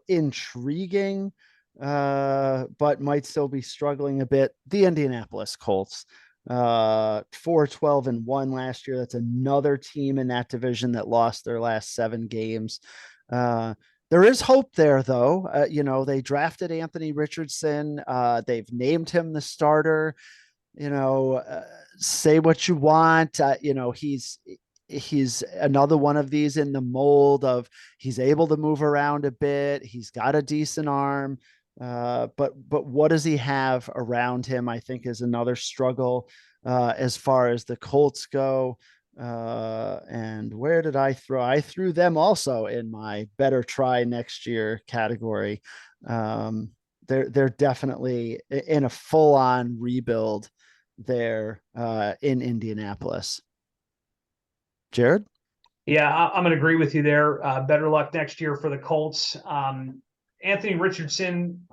intriguing, but might still be struggling a bit. The Indianapolis Colts, 4-12-1 last year. That's another team in that division that lost their last 7 games. There is hope there, though. They drafted Anthony Richardson. They've named him the starter. Say what you want. He's another one of these in the mold of he's able to move around a bit. He's got a decent arm. But what does he have around him? I think is another struggle as far as the Colts go. And where did I throw? I threw them also in my better try next year category. They're definitely in a full on rebuild there in Indianapolis. Jared? Yeah, I'm going to agree with you there. Better luck next year for the Colts. Anthony Richardson,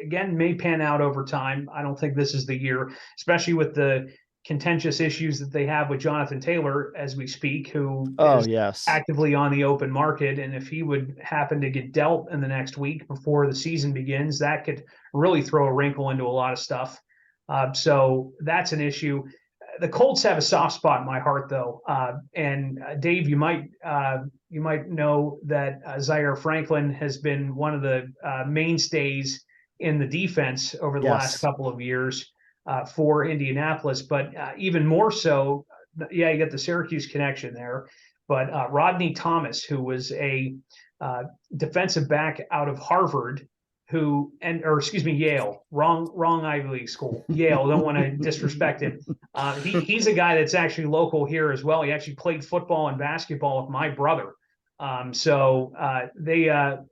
again, may pan out over time. I don't think this is the year, especially with the contentious issues that they have with Jonathan Taylor as we speak, who is Yes, actively on the open market. And if he would happen to get dealt in the next week before the season begins, that could really throw a wrinkle into a lot of stuff. So that's an issue. The Colts have a soft spot in my heart, though. And Dave, you might know that Zaire Franklin has been one of the mainstays in the defense over the last couple of years for Indianapolis. But even more so, you get the Syracuse connection there. But Rodney Thomas, who was a defensive back out of Harvard, Yale, wrong Ivy League school. Yale, don't want to disrespect him. He's a guy that's actually local here as well. He actually played football and basketball with my brother. So they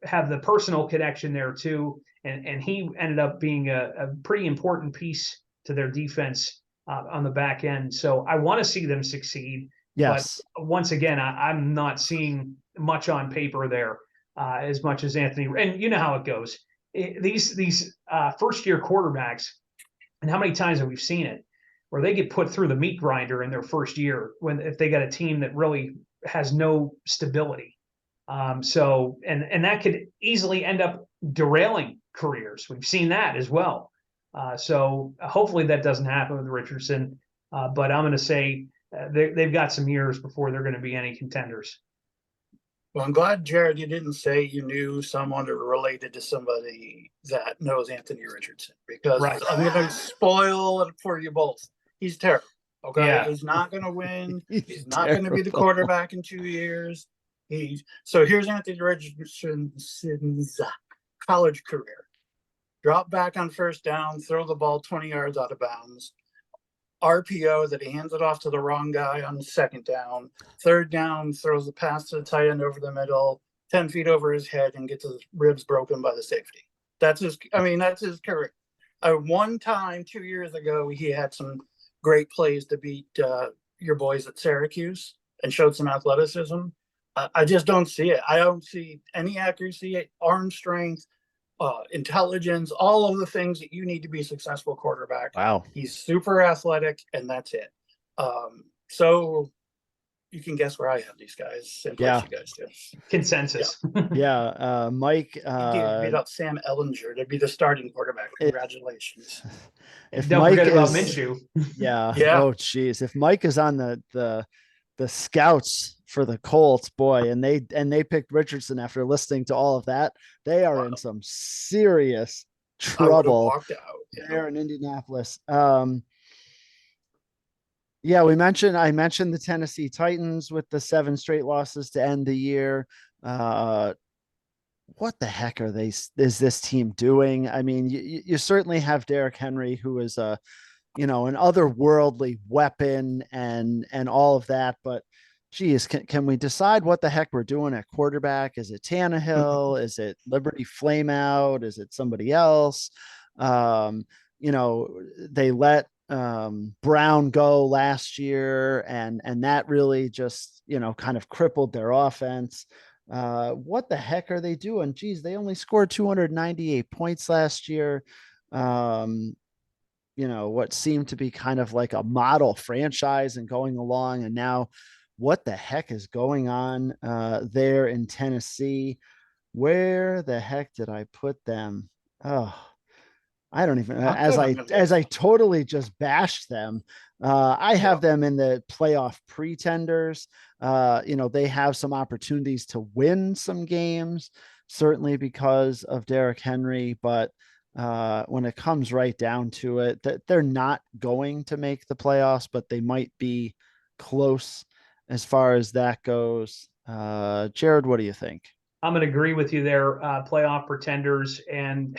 have the personal connection there too. And he ended up being a pretty important piece to their defense on the back end. So I want to see them succeed. yes. But once again, I'm not seeing much on paper there as much as Anthony. And you know how it goes. These first year quarterbacks, and how many times have we seen it where they get put through the meat grinder in their first year if they got a team that really has no stability. So that could easily end up derailing careers. We've seen that as well. So hopefully that doesn't happen with Richardson. But I'm going to say they've got some years before they're going to be any contenders. Well, I'm glad, Jared, you didn't say you knew someone or related to somebody that knows Anthony Richardson, because Right. I'm going to spoil it for you both. He's terrible. Okay. Yeah. He's not going to win. He's not going to be the quarterback in 2 years. So here's Anthony Richardson's college career. Drop back on first down, throw the ball 20 yards out of bounds. RPO that he hands it off to the wrong guy on second down. Third down, throws the pass to the tight end over the middle, 10 feet over his head, and gets his ribs broken by the safety. That's his career. One time 2 years ago, he had some great plays to beat your boys at Syracuse and showed some athleticism. I just don't see it. I don't see any accuracy, arm strength, intelligence, all of the things that you need to be a successful quarterback. Wow. He's super athletic, and that's it. So you can guess where I have these guys. And Yeah. you guys do. Consensus. Yeah. Mike. Beat out Sam Ellinger to be the starting quarterback. Congratulations. If Don't Mike forget about is, Minshew. yeah. Yeah. Oh, geez. If Mike is on the scouts for the Colts, boy, and they picked Richardson after listening to all of that, they are in some serious trouble walked out, there in Indianapolis. Yeah, I mentioned the Tennessee Titans with the 7 straight losses to end the year. what the heck is this team doing? I mean, you certainly have Derrick Henry, who is an otherworldly weapon and all of that, but geez, can we decide what the heck we're doing at quarterback? Is it Tannehill? Is it Liberty Flameout? Is it somebody else? Um, they let Brown go last year, and that really just kind of crippled their offense. What the heck are they doing? Geez, they only scored 298 points last year. What seemed to be kind of like a model franchise and going along, and now what the heck is going on there in Tennessee? Where the heck did I put them? Oh, I don't even, as I totally just bashed them. I have them in the playoff pretenders. They have some opportunities to win some games, certainly because of Derrick Henry, but when it comes right down to it, that they're not going to make the playoffs, but they might be close as far as that goes. Jared, what do you think? I'm going to agree with you there. Playoff pretenders, and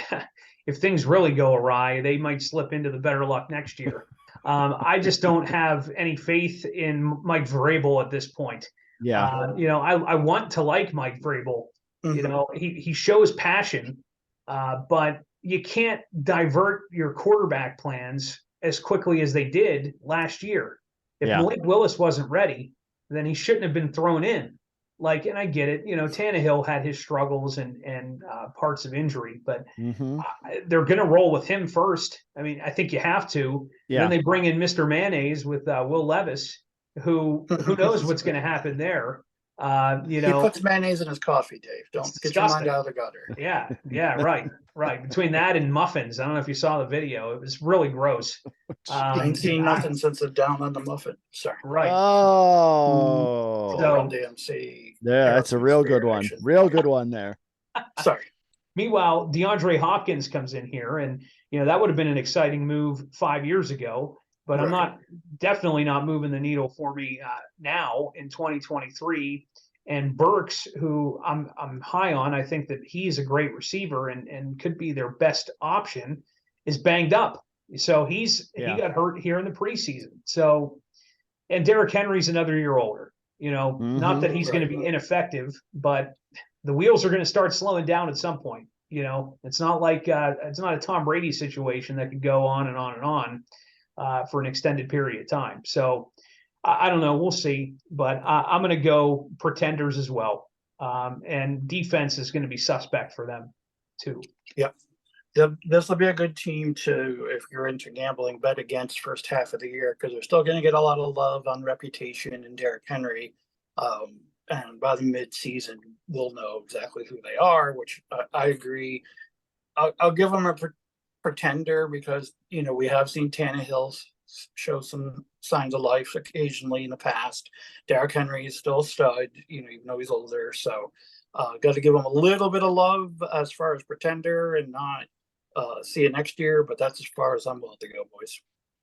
if things really go awry, they might slip into the better luck next year. I just don't have any faith in Mike Vrabel at this point. Yeah. I want to like Mike Vrabel. Mm-hmm. He shows passion, but you can't divert your quarterback plans as quickly as they did last year. If Malik Willis wasn't ready, then he shouldn't have been thrown in. And I get it, Tannehill had his struggles and parts of injury, but they're going to roll with him first. I mean, I think you have to. Yeah. Then they bring in Mr. Mayonnaise with Will Levis, who knows what's going to happen there. He puts mayonnaise in his coffee, Dave. Don't get your mind out of the gutter. Yeah, right. Between that and muffins, I don't know if you saw the video. It was really gross. I ain't seen nothing since the down on the muffin. Sorry. Right. Oh. So DMC. Yeah, that's a real good one. Real good one there. Sorry. Meanwhile, DeAndre Hopkins comes in here, and that would have been an exciting move 5 years ago. But right. I'm definitely not moving the needle for me now in 2023. And Burks, who I'm high on, I think that he's a great receiver and could be their best option, is banged up. So he got hurt here in the preseason. So, and Derrick Henry's another year older. Not that he's going to be ineffective, but the wheels are going to start slowing down at some point. It's not like it's not a Tom Brady situation that could go on and on and on. For an extended period of time. So I don't know. We'll see. But I'm going to go pretenders as well. And defense is going to be suspect for them too. Yep. This will be a good team to, if you're into gambling, bet against first half of the year, because they're still going to get a lot of love on reputation and Derrick Henry. And by the mid-season, we'll know exactly who they are, which I agree. I'll give them a pretender because we have seen Tannehill show some signs of life occasionally in the past. Derrick Henry is still a stud, even though he's older. So got to give him a little bit of love as far as pretender and not see it next year. But that's as far as I'm willing to go, boys.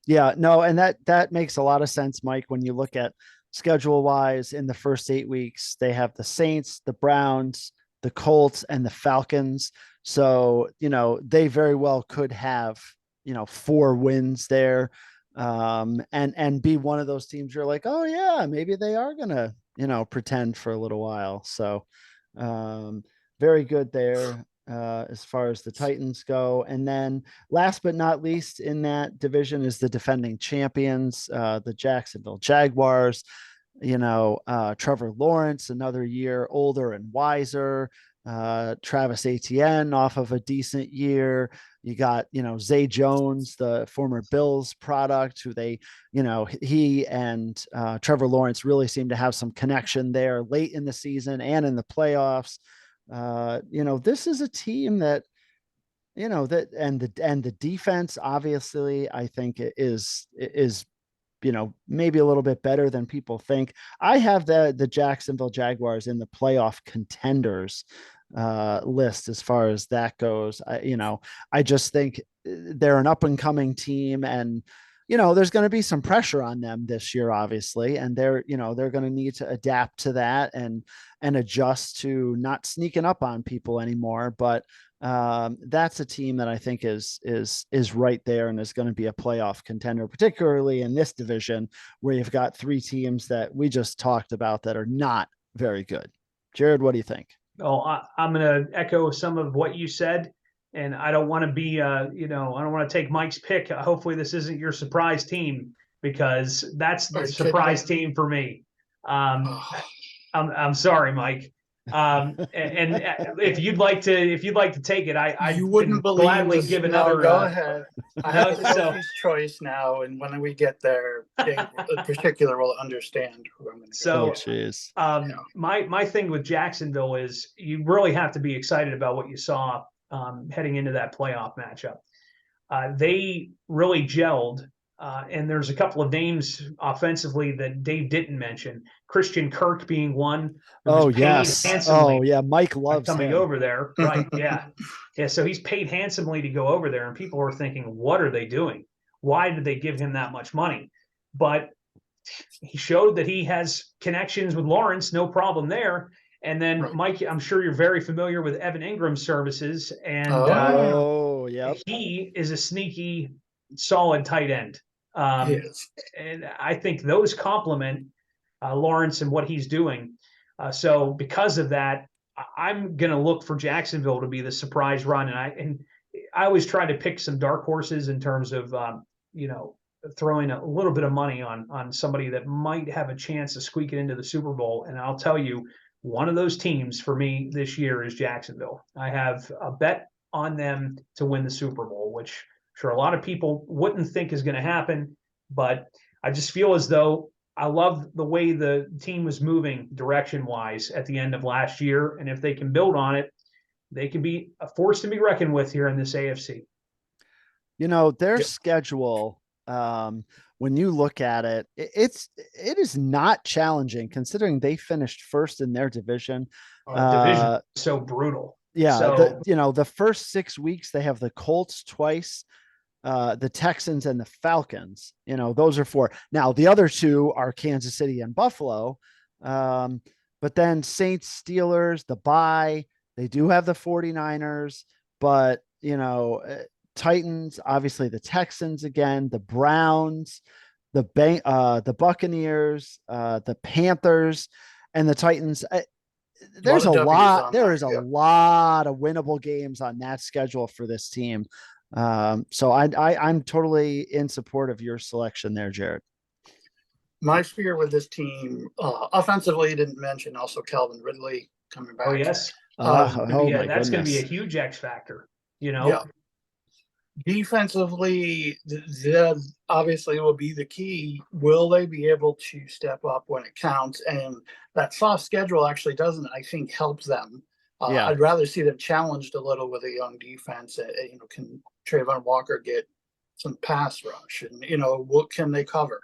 Yeah, no, and that makes a lot of sense, Mike. When you look at schedule wise, in the first 8 weeks, they have the Saints, the Browns, the Colts, and the Falcons. So, they very well could have, 4 wins there, and be one of those teams you're like, oh yeah, maybe they are going to, pretend for a little while. So, very good there, as far as the Titans go. And then last but not least in that division is the defending champions, the Jacksonville Jaguars. Trevor Lawrence, another year older and wiser. Travis Etienne off of a decent year. You got, Zay Jones, the former Bills product, who he and Trevor Lawrence really seem to have some connection there late in the season and in the playoffs. This is a team that, and the defense, obviously, I think is maybe a little bit better than people think. I have the Jacksonville Jaguars in the playoff contenders list as far as that goes. I just think they're an up and coming team, and there's going to be some pressure on them this year, obviously, and they're going to need to adapt to that and adjust to not sneaking up on people anymore. But that's a team that I think is right there and is going to be a playoff contender, particularly in this division where you've got three teams that we just talked about that are not very good. Jared, what do you think? Oh, I'm going to echo some of what you said. And I don't want to be, I don't want to take Mike's pick. Hopefully this isn't your surprise team, because that's the surprise team for me. I'm sorry, Mike. And if you'd like to take it, I wouldn't gladly give another. Go ahead. I have Sophie's choice now, and when we get there, Dave in particular will understand who I'm going to go. So, my thing with Jacksonville is you really have to be excited about what you saw heading into that playoff matchup. They really gelled. And there's a couple of names offensively that Dave didn't mention. Christian Kirk being one. Oh, yes. Oh, yeah. Mike loves coming him. over there. Right. Yeah. Yeah. So he's paid handsomely to go over there, and people are thinking, what are they doing? Why did they give him that much money? But he showed that he has connections with Lawrence, no problem there. And then, right. Mike, I'm sure you're very familiar with Evan Ingram's services. And he is a sneaky, solid tight end. And I think those complement Lawrence and what he's doing. So because of that, I'm going to look for Jacksonville to be the surprise run. And I always try to pick some dark horses in terms of, throwing a little bit of money on somebody that might have a chance of squeaking into the Super Bowl. And I'll tell you, one of those teams for me this year is Jacksonville. I have a bet on them to win the Super Bowl, which sure a lot of people wouldn't think is going to happen, but I just feel as though I love the way the team was moving direction-wise at the end of last year, and if they can build on it, they can be a force to be reckoned with here in this AFC. Their schedule, when you look at it, it is not challenging considering they finished first in their division. Division so brutal. Yeah, the first 6 weeks they have the Colts twice, the Texans and the Falcons. Those are four. Now the other two are Kansas City and Buffalo, but then Saints, Steelers, the bye. They do have the 49ers, but Titans, obviously the Texans again, the Browns, the Buccaneers, the Panthers, and the Titans. There is a lot of winnable games on that schedule for this team. So I'm totally in support of your selection there, Jared. My fear with this team, offensively, didn't mention also Calvin Ridley coming back. Oh, yes. That's going to be a huge X factor, Yeah. Defensively, that obviously will be the key. Will they be able to step up when it counts? And that soft schedule actually doesn't, I think, help them. I'd rather see them challenged a little with a young defense. Can Trayvon Walker get some pass rush? And, what can they cover?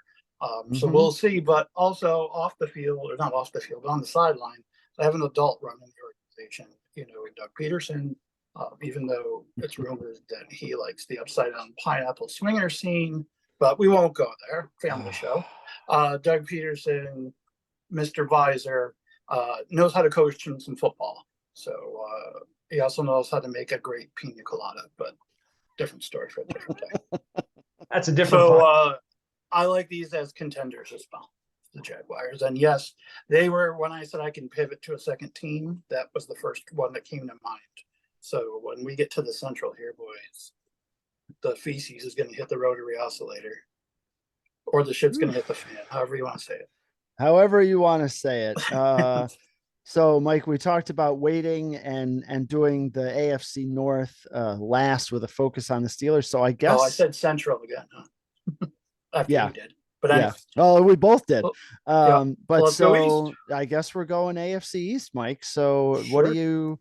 So we'll see. But also off the field, or not off the field, on the sideline, I have an adult running the organization, Doug Peterson. Even though it's rumored that he likes the upside down pineapple swinger scene, but we won't go there. Family show. Doug Peterson, Mr. Visor, knows how to coach some football. So he also knows how to make a great pina colada, but different story for a different day. That's a different. So I like these as contenders as well, the Jaguars. And yes, they were, when I said I can pivot to a second team, that was the first one that came to mind. So when we get to the Central here, boys, the feces is going to hit the rotary oscillator, or the shit's going to hit the fan, however you want to say it. However you want to say it. So, Mike, we talked about waiting and doing the AFC North last with a focus on the Steelers. So I guess. Oh, I said Central again. Huh? After you did. But anyway. Oh, we both did. But so I guess we're going AFC East, Mike. So what do you?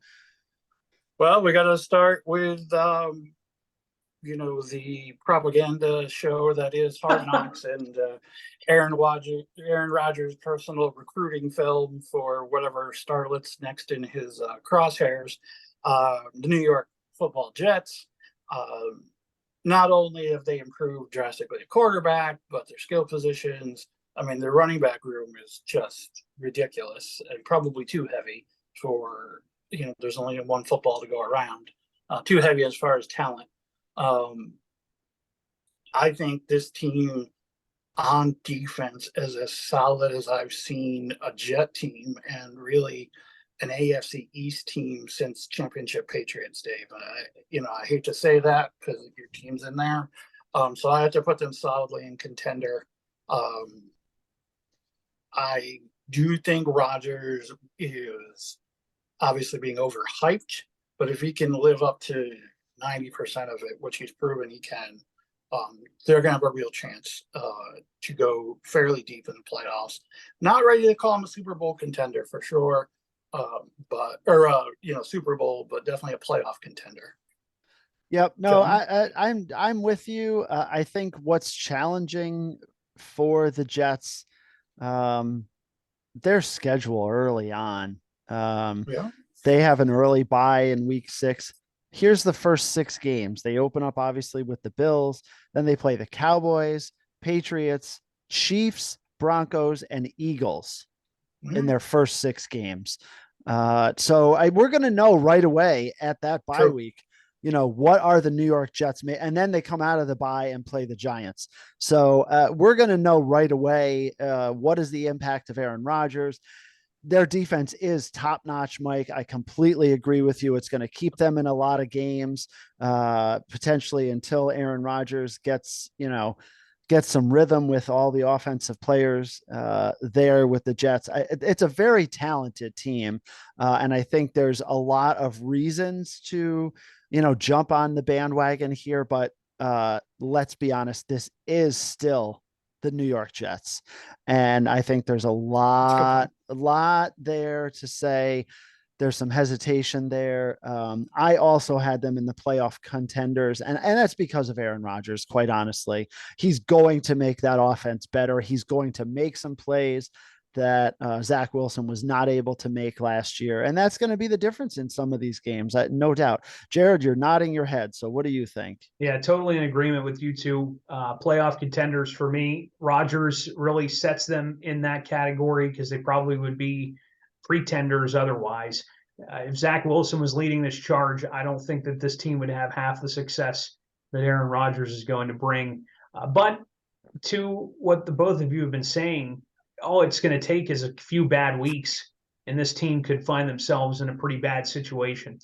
Well, we got to start with, the propaganda show that is Hard Knocks and Aaron Rodgers' personal recruiting film for whatever starlet's next in his crosshairs, the New York Football Jets. not only have they improved drastically at quarterback, but their skill positions. I mean, their running back room is just ridiculous and probably too heavy for, there's only one football to go around. Too heavy as far as talent. I think this team on defense is as solid as I've seen a Jet team and really an AFC East team since Championship Patriots, Dave. I hate to say that because your team's in there. So I have to put them solidly in contender. I do think Rodgers is obviously being overhyped, but if he can live up to 90% of it, which he's proven he can, they're going to have a real chance to go fairly deep in the playoffs. Not ready to call him a Super Bowl contender for sure, Super Bowl, but definitely a playoff contender. Yep. No, I'm with you. I think what's challenging for the Jets, their schedule early on. They have an early bye in week 6. Here's the first 6 games. They open up obviously with the Bills, then they play the Cowboys, Patriots, Chiefs, Broncos, and Eagles in their first 6 games. So we're going to know right away at that bye week, what are the New York Jets, and then they come out of the bye and play the Giants. So we're going to know right away what is the impact of Aaron Rodgers. Their defense is top notch, Mike. I completely agree with you. It's going to keep them in a lot of games, potentially until Aaron Rodgers gets some rhythm with all the offensive players there with the Jets. It's a very talented team. And I think there's a lot of reasons to, jump on the bandwagon here, but let's be honest, this is still the New York Jets. And I think there's a lot there to say. There's some hesitation there. I also had them in the playoff contenders, and that's because of Aaron Rodgers, quite honestly. He's going to make that offense better. He's going to make some plays that Zach Wilson was not able to make last year. And that's going to be the difference in some of these games, no doubt. Jared, you're nodding your head. So what do you think? Yeah, totally in agreement with you two. Playoff contenders for me. Rodgers really sets them in that category because they probably would be pretenders otherwise. If Zach Wilson was leading this charge, I don't think that this team would have half the success that Aaron Rodgers is going to bring. But to what the both of you have been saying, all it's going to take is a few bad weeks, and this team could find themselves in a pretty bad situation.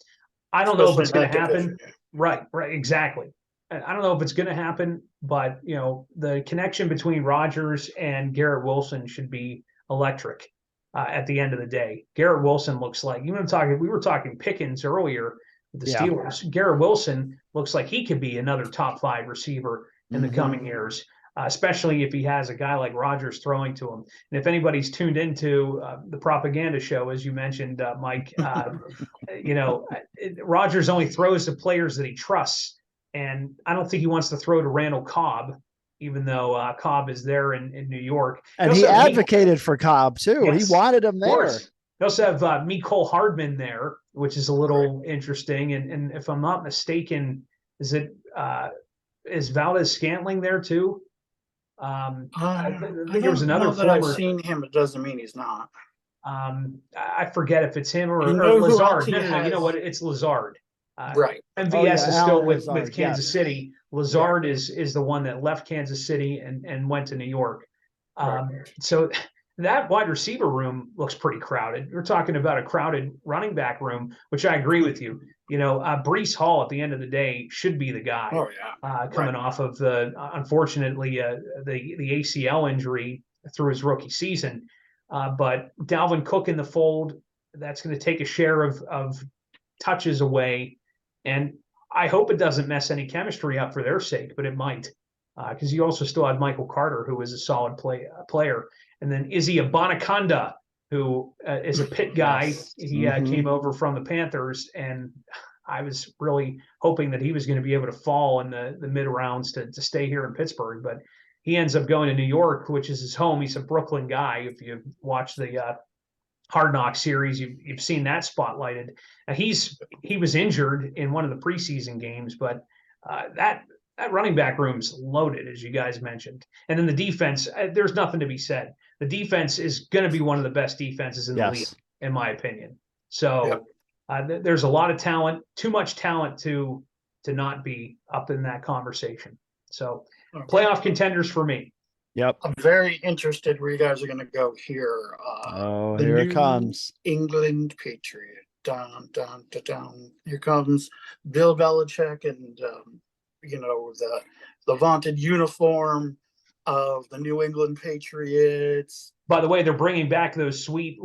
I don't know if it's going to happen. Right, exactly. I don't know if it's going to happen, but the connection between Rodgers and Garrett Wilson should be electric at the end of the day. Garrett Wilson looks like, we were talking Pickens earlier with the Steelers. Garrett Wilson looks like he could be another top 5 receiver in the coming years. Especially if he has a guy like Rodgers throwing to him. And if anybody's tuned into the propaganda show, as you mentioned, Mike, Rodgers only throws to players that he trusts. And I don't think he wants to throw to Randall Cobb, even though Cobb is there in New York. And he advocated for Cobb, too. Yes, he wanted him there. They also have Mecole Hardman there, which is a little interesting. And if I'm not mistaken, is Valdez-Scantling there, too? I think there was another that I've seen him. It doesn't mean he's not. I forget if it's him or Lazard. No, you know what? It's Lazard. Right. MVS is still with Kansas City. Lazard is the one that left Kansas City and went to New York. So that wide receiver room looks pretty crowded. We're talking about a crowded running back room, which I agree with you. Breece Hall at the end of the day should be the guy. Coming off of unfortunately the ACL injury through his rookie season. But Dalvin Cook in the fold, that's going to take a share of touches away. And I hope it doesn't mess any chemistry up for their sake, but it might. Because you also still had Michael Carter, who is a solid player. And then Izzy Abanikanda, who is a Pitt guy. He came over from the Panthers, and I was really hoping that he was going to be able to fall in the mid rounds to stay here in Pittsburgh. But he ends up going to New York, which is his home. He's a Brooklyn guy. If you watch the Hard Knocks series, you've seen that spotlighted. He was injured in one of the preseason games, but that that running back room's loaded, as you guys mentioned. And then the defense, there's nothing to be said. The defense is going to be one of the best defenses in the league, in my opinion. So there's a lot of talent, too much talent to not be up in that conversation. So playoff contenders for me. Yep. I'm very interested where you guys are going to go here. Here it comes. England Patriot. Dun, dun, dun, dun. Here comes Bill Belichick and, the vaunted uniform of the New England Patriots. By the way, they're bringing back those sweet,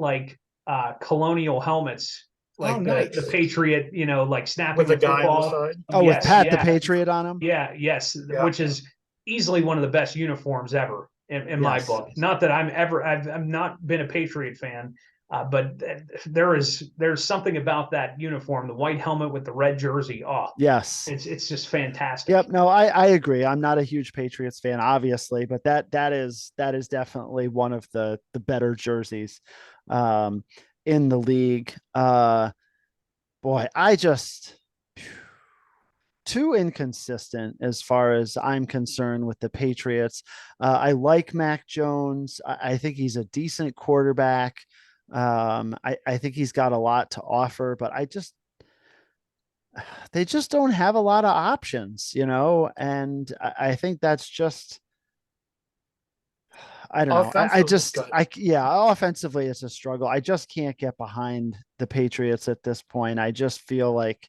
colonial helmets. Nice. The Patriot, like snapping with the guy football. on the side. Oh, with Pat the Patriot on him? Yes, which is easily one of the best uniforms ever in my book. Not that I've not been a Patriot fan, but there's something about that uniform, the white helmet with the red jersey. Oh, yes, it's just fantastic. Yep. No, I agree. I'm not a huge Patriots fan, obviously, but that is definitely one of the better jerseys in the league. Boy, too inconsistent as far as I'm concerned with the Patriots. I like Mac Jones. I think he's a decent quarterback. I think he's got a lot to offer, but they just don't have a lot of options, and I think that's just, I don't know. Offensively it's a struggle. I just can't get behind the Patriots at this point. I just feel like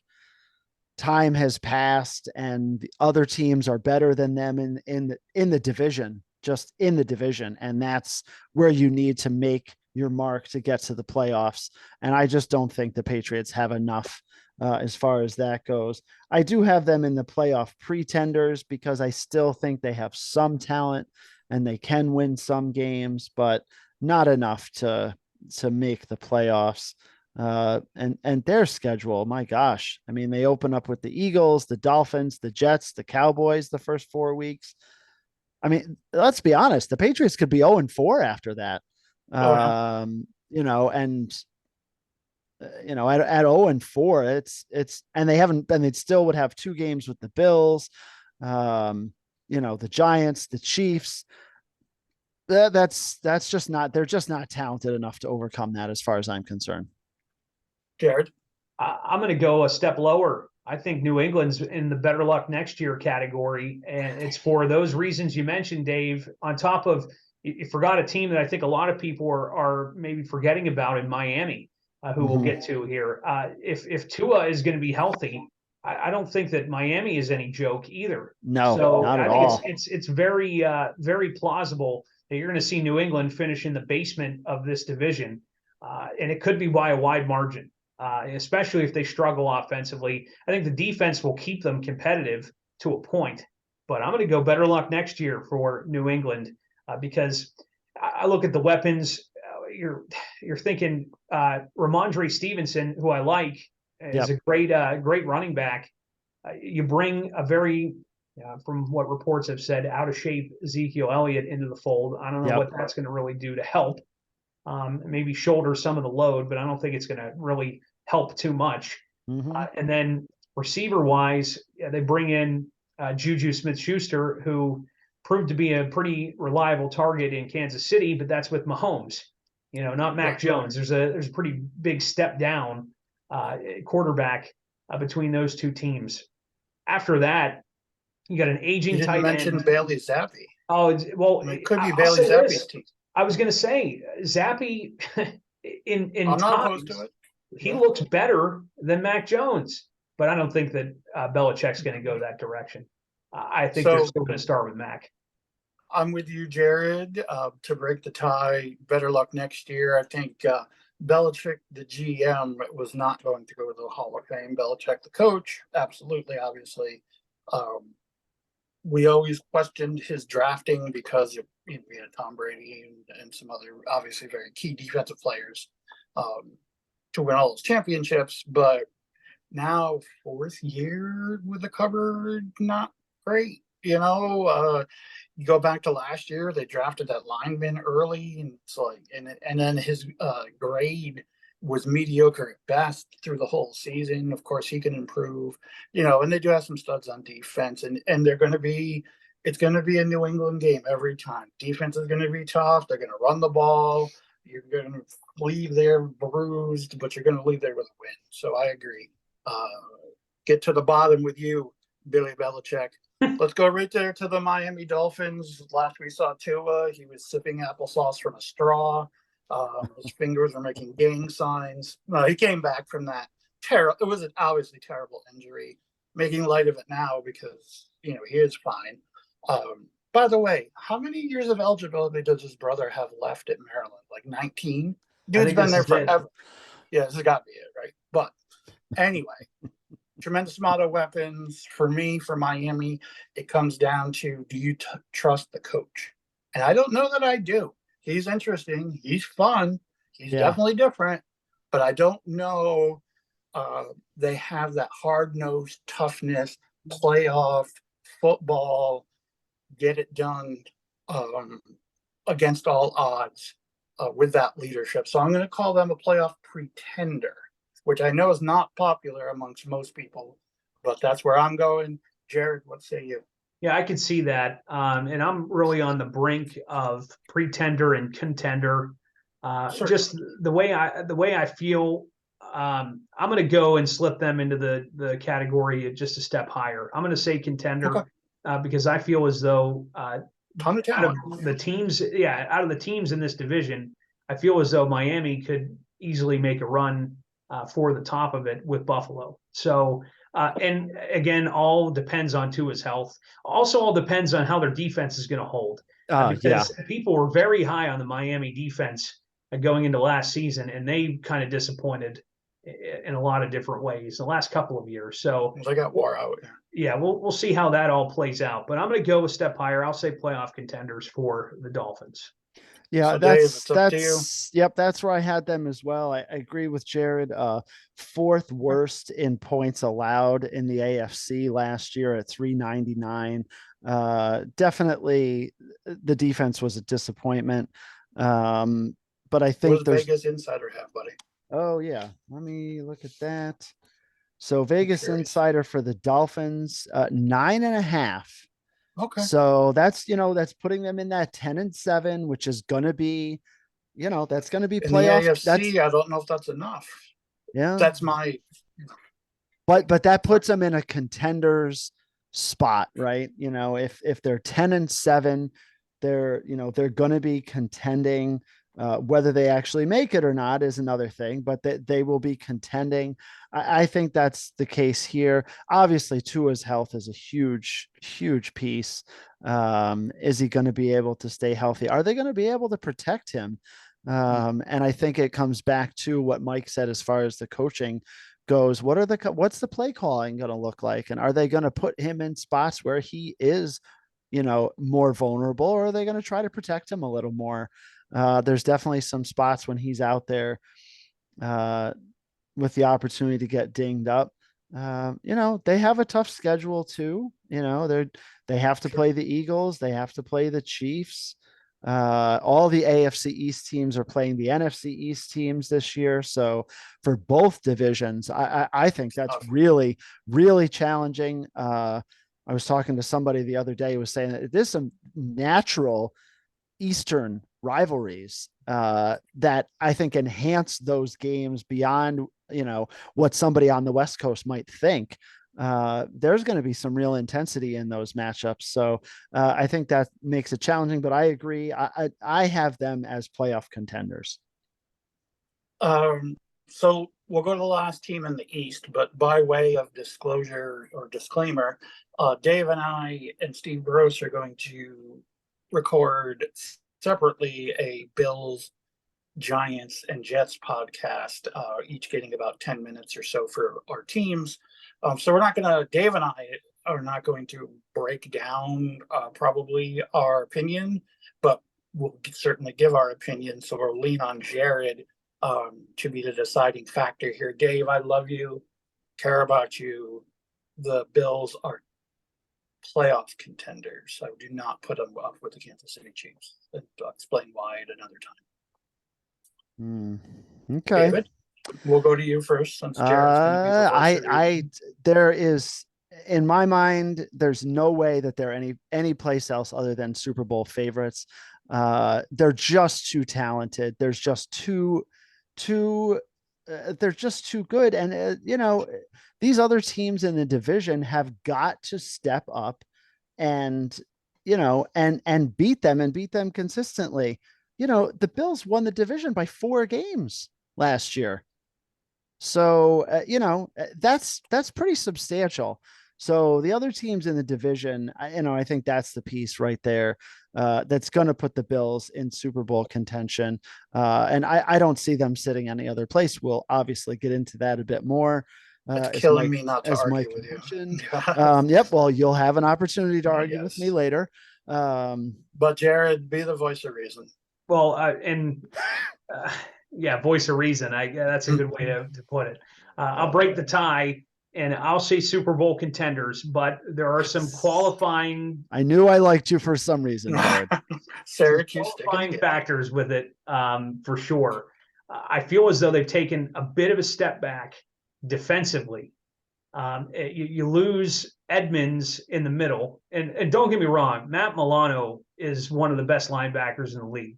time has passed and the other teams are better than them in the division, just in the division. And that's where you need to make your mark to get to the playoffs. And I just don't think the Patriots have enough as far as that goes. I do have them in the playoff pretenders because I still think they have some talent and they can win some games, but not enough to make the playoffs. And their schedule, my gosh. I mean, they open up with the Eagles, the Dolphins, the Jets, the Cowboys, the first 4 weeks. I mean, let's be honest, the Patriots could be 0-4 after that. And at 0-4, it's, and they haven't been, they still would have 2 games with the Bills, the Giants, the Chiefs. That's just not, they're just not talented enough to overcome that as far as I'm concerned. Jared? I'm going to go a step lower. I think New England's in the better luck next year category. And it's for those reasons you mentioned, Dave, on top of, you forgot a team that I think a lot of people are maybe forgetting about in Miami, who we'll get to here. If Tua is going to be healthy, I don't think that Miami is any joke either. No, so not at I think all. It's very, very plausible that you're going to see New England finish in the basement of this division. And it could be by a wide margin, especially if they struggle offensively. I think the defense will keep them competitive to a point. But I'm going to go better luck next year for New England because I look at the weapons. You're thinking Ramondre Stevenson, who I like, is a great running back. You bring a very, from what reports have said, out of shape Ezekiel Elliott into the fold. I don't know what that's going to really do to help. Maybe shoulder some of the load, but I don't think it's going to really help too much. And then receiver-wise, they bring in Juju Smith-Schuster, who proved to be a pretty reliable target in Kansas City, but that's with Mahomes, not Mac Jones. There's a pretty big step down quarterback between those two teams. After that, you got an aging tight end. You didn't mention Bailey Zappi. Oh, well, it could be Bailey Zappi's team. I was going to say Zappi in I'm not opposed to it. He looks better than Mac Jones, but I don't think that Belichick's going to go that direction. I think they're still going to start with Mac. I'm with you, Jared. To break the tie, better luck next year. I think Belichick, the GM, was not going to go to the Hall of Fame. Belichick, the coach, absolutely, obviously. We always questioned his drafting because we had Tom Brady and some other obviously very key defensive players to win all those championships. But now 4th year with the cupboard, not great. You go back to last year, they drafted that lineman early, and it's like, and then his grade was mediocre at best through the whole season. Of course, he can improve, and they do have some studs on defense, and it's going to be a New England game every time. Defense is going to be tough. They're going to run the ball. You're going to leave there bruised, but you're going to leave there with a win. So I agree. Get to the bottom with you, Billy Belichick. Let's go right there to the Miami Dolphins. Last we saw Tua, he was sipping applesauce from a straw. His fingers were making gang signs. No, he came back from that. It was an obviously terrible injury. Making light of it now because, he is fine. By the way, how many years of eligibility does his brother have left at Maryland? Like 19? Dude's been there forever. Yeah, this has got to be it, right? But anyway, tremendous amount of weapons. For me, for Miami, it comes down to, do you trust the coach? And I don't know that I do. He's interesting. He's fun. He's definitely different. But I don't know they have that hard-nosed toughness, playoff football, get it done against all odds with that leadership. So I'm going to call them a playoff pretender, which I know is not popular amongst most people, but that's where I'm going. Jared, what say you? Yeah, I can see that. And I'm really on the brink of pretender and contender. Just the way I feel, I'm going to go and slip them into the category of just a step higher. I'm going to say contender because I feel as though out of the teams in this division, I feel as though Miami could easily make a run for the top of it with Buffalo. So, and again, all depends on Tua's health. Also, all depends on how their defense is going to hold. Because people were very high on the Miami defense going into last season, and they kind of disappointed in a lot of different ways the last couple of years. So they got wore out. Yeah, we'll see how that all plays out. But I'm going to go a step higher. I'll say playoff contenders for the Dolphins. Yeah, so that's where I had them as well. I agree with Jared. Fourth worst in points allowed in the AFC last year at 399. Definitely the defense was a disappointment. But I think what does Vegas Insider have, buddy? Oh yeah, let me look at that. So Vegas Insider for the Dolphins, 9.5. Okay. So that's putting them in that 10-7, which is going to be, that's going to be playoff. In the AFC, I don't know if that's enough. Yeah. That's my. But that puts them in a contenders spot, right? If they're 10-7, they're going to be contending. Whether they actually make it or not is another thing, but they will be contending. I think that's the case here. Obviously, Tua's health is a huge, huge piece. Is he going to be able to stay healthy? Are they going to be able to protect him? And I think it comes back to what Mike said as far as the coaching goes. What's the play calling going to look like? And are they going to put him in spots where he is, more vulnerable, or are they going to try to protect him a little more? There's definitely some spots when he's out there with the opportunity to get dinged up. They have a tough schedule too. They have to play the Eagles. They have to play the Chiefs. All the AFC East teams are playing the NFC East teams this year. So for both divisions, I think that's really, really challenging. I was talking to somebody the other day who was saying that there's some natural Eastern rivalries that I think enhance those games beyond what somebody on the West Coast might think. There's going to be some real intensity in those matchups, so I think that makes it challenging. But I agree. I have them as playoff contenders. So we'll go to the last team in the East, but by way of disclosure or disclaimer, Dave and I and Steve Gross are going to record separately a Bills, Giants, and Jets podcast, each getting about 10 minutes or so for our teams. So Dave and I are not going to break down probably our opinion, but we'll certainly give our opinion. So we'll lean on Jared to be the deciding factor here. Dave, I love you, care about you. The Bills are playoff contenders. I do not put them up with the Kansas City Chiefs. I'll explain why at another time. Okay. David? We'll go to you first since Jared's going to be the voice of reason. There is, in my mind, there's no way that they're any place else other than Super Bowl favorites. They're just too talented. There's just they're just too good. And, these other teams in the division have got to step up and, and beat them consistently. The Bills won the division by 4 games last year. So, that's pretty substantial. So the other teams in the division, I think that's the piece right there that's going to put the Bills in Super Bowl contention. And I don't see them sitting any other place. We'll obviously get into that a bit more. It's killing me not to argue with you. Yep. Well, you'll have an opportunity to argue with me later. But Jared, be the voice of reason. Well, yeah, voice of reason. That's a good way to put it. I'll break the tie and I'll say Super Bowl contenders, but there are some qualifying. I knew I liked you for some reason, Jared. Syracuse qualifying factors with it, for sure. I feel as though they've taken a bit of a step back defensively. You lose Edmonds in the middle, and don't get me wrong, Matt Milano is one of the best linebackers in the league.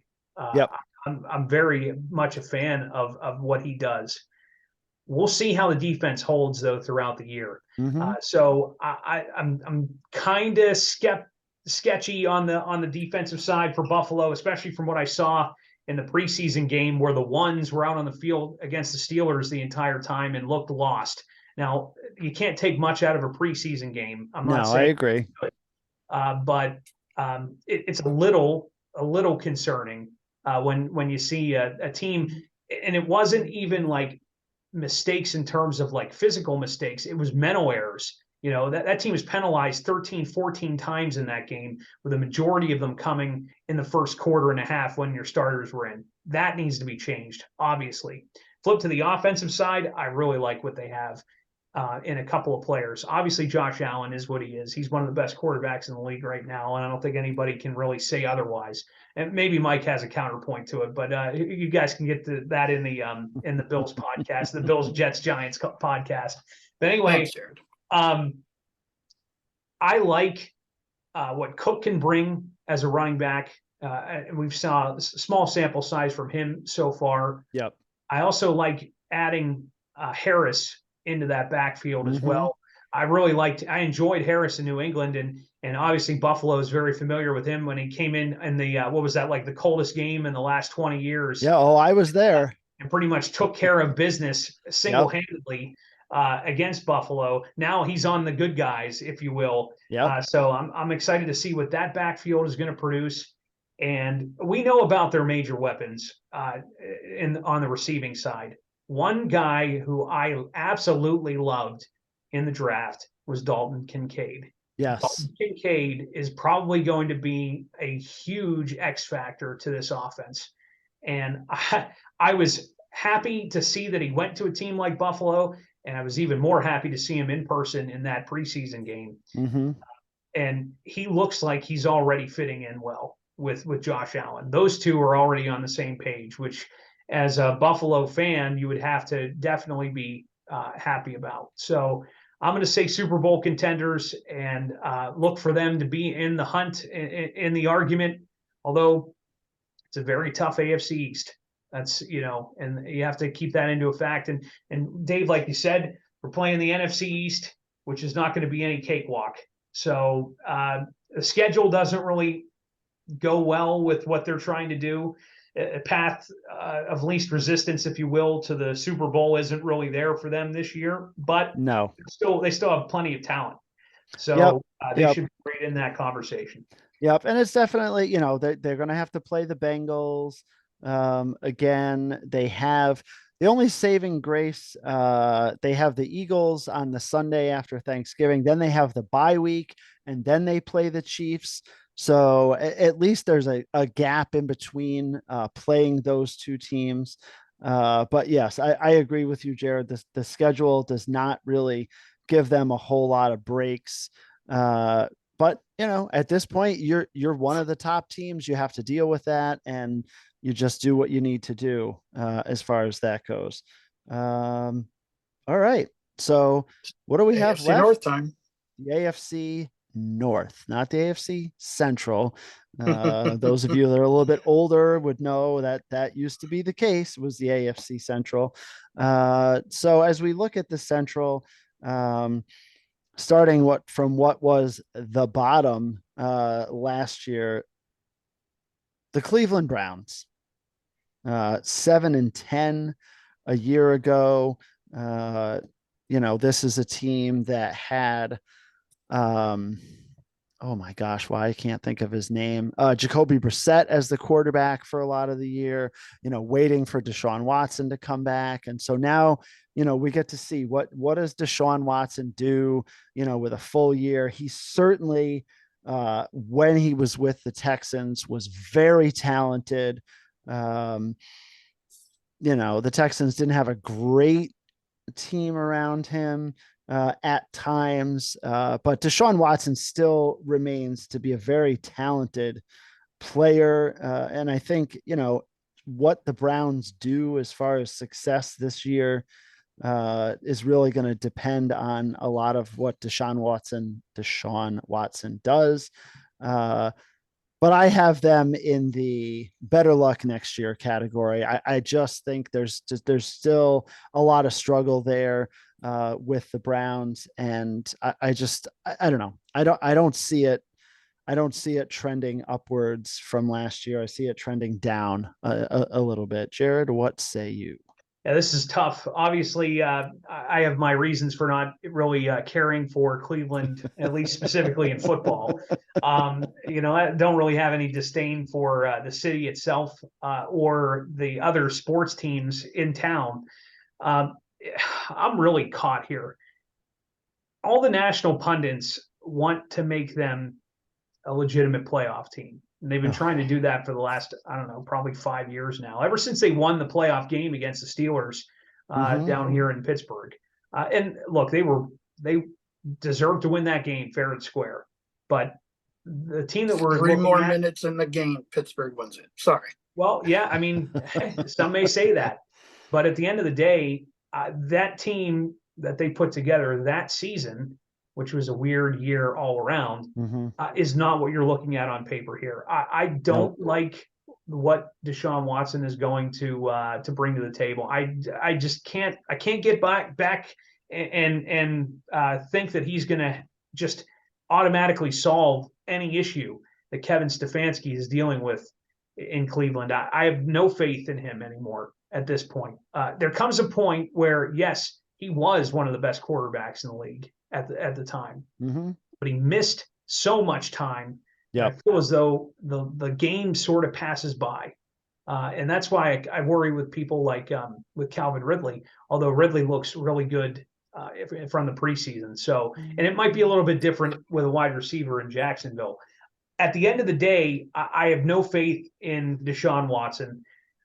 Yep. I'm very much a fan of what he does. We'll see how the defense holds though throughout the year. Mm-hmm. So I'm kind of sketchy on the defensive side for Buffalo, especially from what I saw in the preseason game where the ones were out on the field against the Steelers the entire time and looked lost. Now you can't take much out of a preseason game. I'm not saying I agree, but it's a little concerning when you see a team, and it wasn't even like mistakes in terms of like physical mistakes. It was mental errors. That team was penalized 13, 14 times in that game, with the majority of them coming in the first quarter and a half when your starters were in. That needs to be changed, obviously. Flip to the offensive side, I really like what they have in a couple of players. Obviously, Josh Allen is what he is. He's one of the best quarterbacks in the league right now, and I don't think anybody can really say otherwise. And maybe Mike has a counterpoint to it, but you guys can get to that in the Bills podcast, the Bills Jets Giants podcast. But anyway, I like what Cook can bring as a running back. We've saw a small sample size from him so far. Yep. I also like adding Harris into that backfield as well. I enjoyed Harris in New England, and obviously Buffalo is very familiar with him when he came in the what was that, like the coldest game in the last 20 years. Yeah. Oh, I was there. And pretty much took care of business single-handedly against Buffalo. Now he's on the good guys, if you will. Yeah. So I'm excited to see what that backfield is going to produce. And we know about their major weapons on the receiving side. One guy who I absolutely loved in the draft was Dalton Kincaid. Yes. Dalton Kincaid is probably going to be a huge X factor to this offense. And I was happy to see that he went to a team like Buffalo, and I was even more happy to see him in person in that preseason game. Mm-hmm. And he looks like he's already fitting in well with Josh Allen. Those two are already on the same page, which as a Buffalo fan, you would have to definitely be happy about. So I'm going to say Super Bowl contenders and look for them to be in the hunt, in the argument, although it's a very tough AFC East. That's, and you have to keep that into effect. And Dave, like you said, we're playing the NFC East, which is not going to be any cakewalk. So the schedule doesn't really go well with what they're trying to do. A path of least resistance, if you will, to the Super Bowl isn't really there for them this year, but no, they still have plenty of talent. So they should be great in that conversation. Yep. And it's definitely, they're going to have to play the Bengals again. They have the only saving grace. They have the Eagles on the Sunday after Thanksgiving. Then they have the bye week, and then they play the Chiefs. So at least there's a gap in between playing those two teams. But yes, I agree with you, Jared. The schedule does not really give them a whole lot of breaks. But at this point, you're one of the top teams. You have to deal with that, and you just do what you need to do as far as that goes. All right. So what do we have AFC left? North time. The AFC North, not the AFC Central. Those of you that are a little bit older would know that that used to be the case, was the AFC Central. So as we look at the Central, starting from what was the bottom last year, the Cleveland Browns, 7-10 a year ago. This is a team that had, oh my gosh, why I can't think of his name. Jacoby Brissett as the quarterback for a lot of the year, waiting for Deshaun Watson to come back. And so now, we get to see what does Deshaun Watson do, with a full year. He certainly, when he was with the Texans, was very talented. The Texans didn't have a great team around him at times, but Deshaun Watson still remains to be a very talented player. And I think, what the Browns do as far as success this year is really going to depend on a lot of what Deshaun Watson does. But I have them in the better luck next year category. I just think there's still a lot of struggle there with the Browns, and I don't know. I don't see it. I don't see it trending upwards from last year. I see it trending down a little bit. Jared, what say you? Yeah, this is tough. Obviously, I have my reasons for not really caring for Cleveland, at least specifically in football. I don't really have any disdain for the city itself or the other sports teams in town. I'm really caught here. All the national pundits want to make them a legitimate playoff team. And they've been trying to do that for the last, I don't know, probably 5 years now, ever since they won the playoff game against the Steelers down here in Pittsburgh. And look, they deserved to win that game fair and square. But the team that we're 3 more minutes in the game, Pittsburgh wins it. Sorry. Well, yeah, I mean, some may say that. But at the end of the day, that team that they put together that season, which was a weird year all around, is not what you're looking at on paper here. I don't like what Deshaun Watson is going to bring to the table. I just can't get back and think that he's going to just automatically solve any issue that Kevin Stefanski is dealing with in Cleveland. I have no faith in him anymore at this point. There comes a point where, yes, he was one of the best quarterbacks in the league at the time, but he missed so much time. I feel as though the game sort of passes by. And that's why I worry with people like with Calvin Ridley, although Ridley looks really good from the preseason. So, and it might be a little bit different with a wide receiver in Jacksonville. At the end of the day, I have no faith in Deshaun Watson.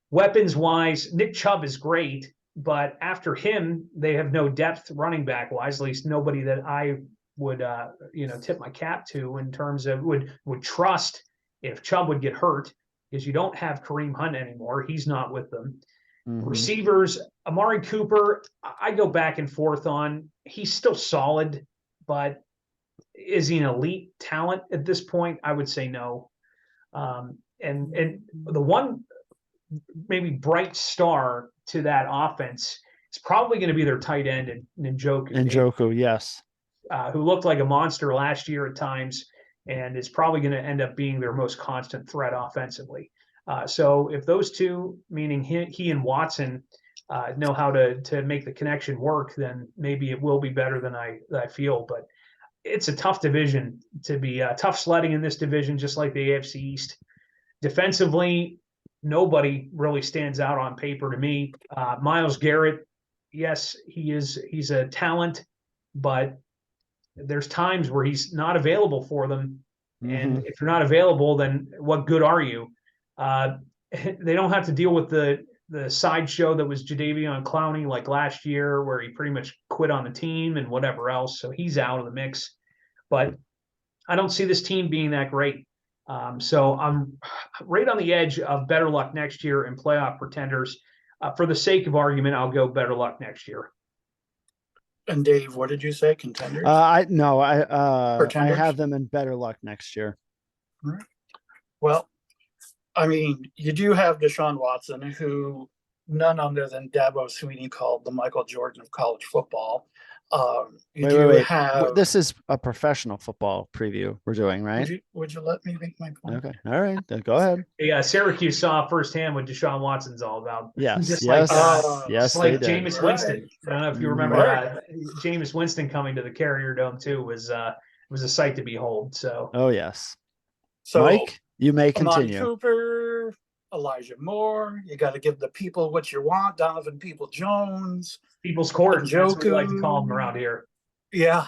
Weapons-wise, Nick Chubb is great, but after him, they have no depth running back-wise, at least nobody that I would tip my cap to in terms of would trust if Chubb would get hurt, because you don't have Kareem Hunt anymore. He's not with them. Receivers, Amari Cooper, I go back and forth on. He's still solid, but is he an elite talent at this point? I would say no. And the one maybe bright star to that offense is probably going to be their tight end, Njoku, yes. Who looked like a monster last year at times, and is probably going to end up being their most constant threat offensively. So if those two, meaning he and Watson, know how to make the connection work, then maybe it will be better than I feel. But it's a tough division to be tough sledding in this division, just like the AFC East. Defensively, nobody really stands out on paper to me. Myles Garrett, yes, he's a talent, but there's times where he's not available for them. And if you're not available, then what good are you? They don't have to deal with the sideshow that was Jadeveon Clowney like last year, where he pretty much quit on the team and whatever else. So he's out of the mix. But I don't see this team being that great. So I'm right on the edge of better luck next year and playoff pretenders. for the sake of argument, I'll go better luck next year. And Dave, what did you say? Contenders? I Pretenders? have them in better luck next year. Right. Well, I mean, you do have Deshaun Watson, who none other than Dabo Sweeney called the Michael Jordan of college football. Wait. This is a professional football preview we're doing, right? Would you let me make my point? Okay. All right. Then go ahead. Yeah, Syracuse saw firsthand what Deshaun Watson's all about. Yes. Just yes. just they like did. Jameis Winston. I don't know if you remember Jameis Winston coming to the Carrier Dome too was a sight to behold. So. Oh yes. So Mike, you may Amari continue. Cooper, Elijah Moore. You got to give the people what you want. Donovan People-Jones. People's Court. Njoku. That's what we like to call them around here. Yeah.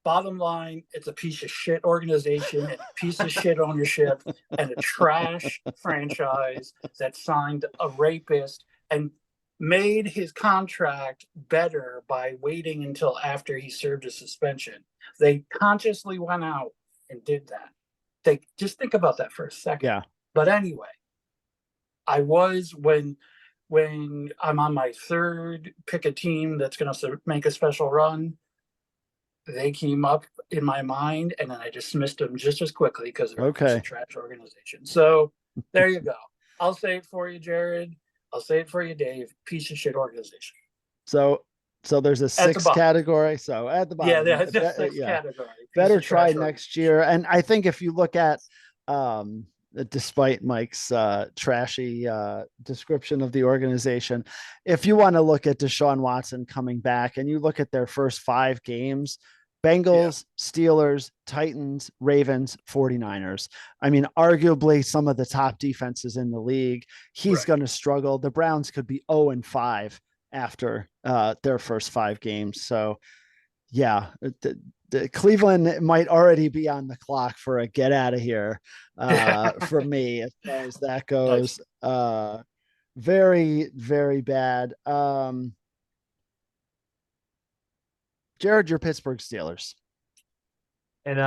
Bottom line, it's a piece of shit organization and a piece of shit ownership and a trash franchise that signed a rapist and made his contract better by waiting until after he served his suspension. They consciously went out and did that. They just think about that for a second. Yeah. But anyway, I was when I'm on my third pick a team that's going to make a special run, they came up in my mind, and then I dismissed them just as quickly because they're a trash organization. So there you go. I'll say it for you, Jared. I'll say it for you, Dave. Piece of shit organization. So there's a sixth category. So at the bottom, yeah, that's a sixth category. Better try next year. And I think if you look at, despite Mike's trashy description of the organization, if you want to look at Deshaun Watson coming back and you look at their first 5 games, Bengals, Steelers, Titans, Ravens, 49ers. I mean, arguably some of the top defenses in the league. He's going to struggle. The Browns could be 0-5 after their first 5 games. So yeah, the Cleveland might already be on the clock for a get out of here for me as far as that goes. Very, very bad. Jared, your Pittsburgh Steelers. And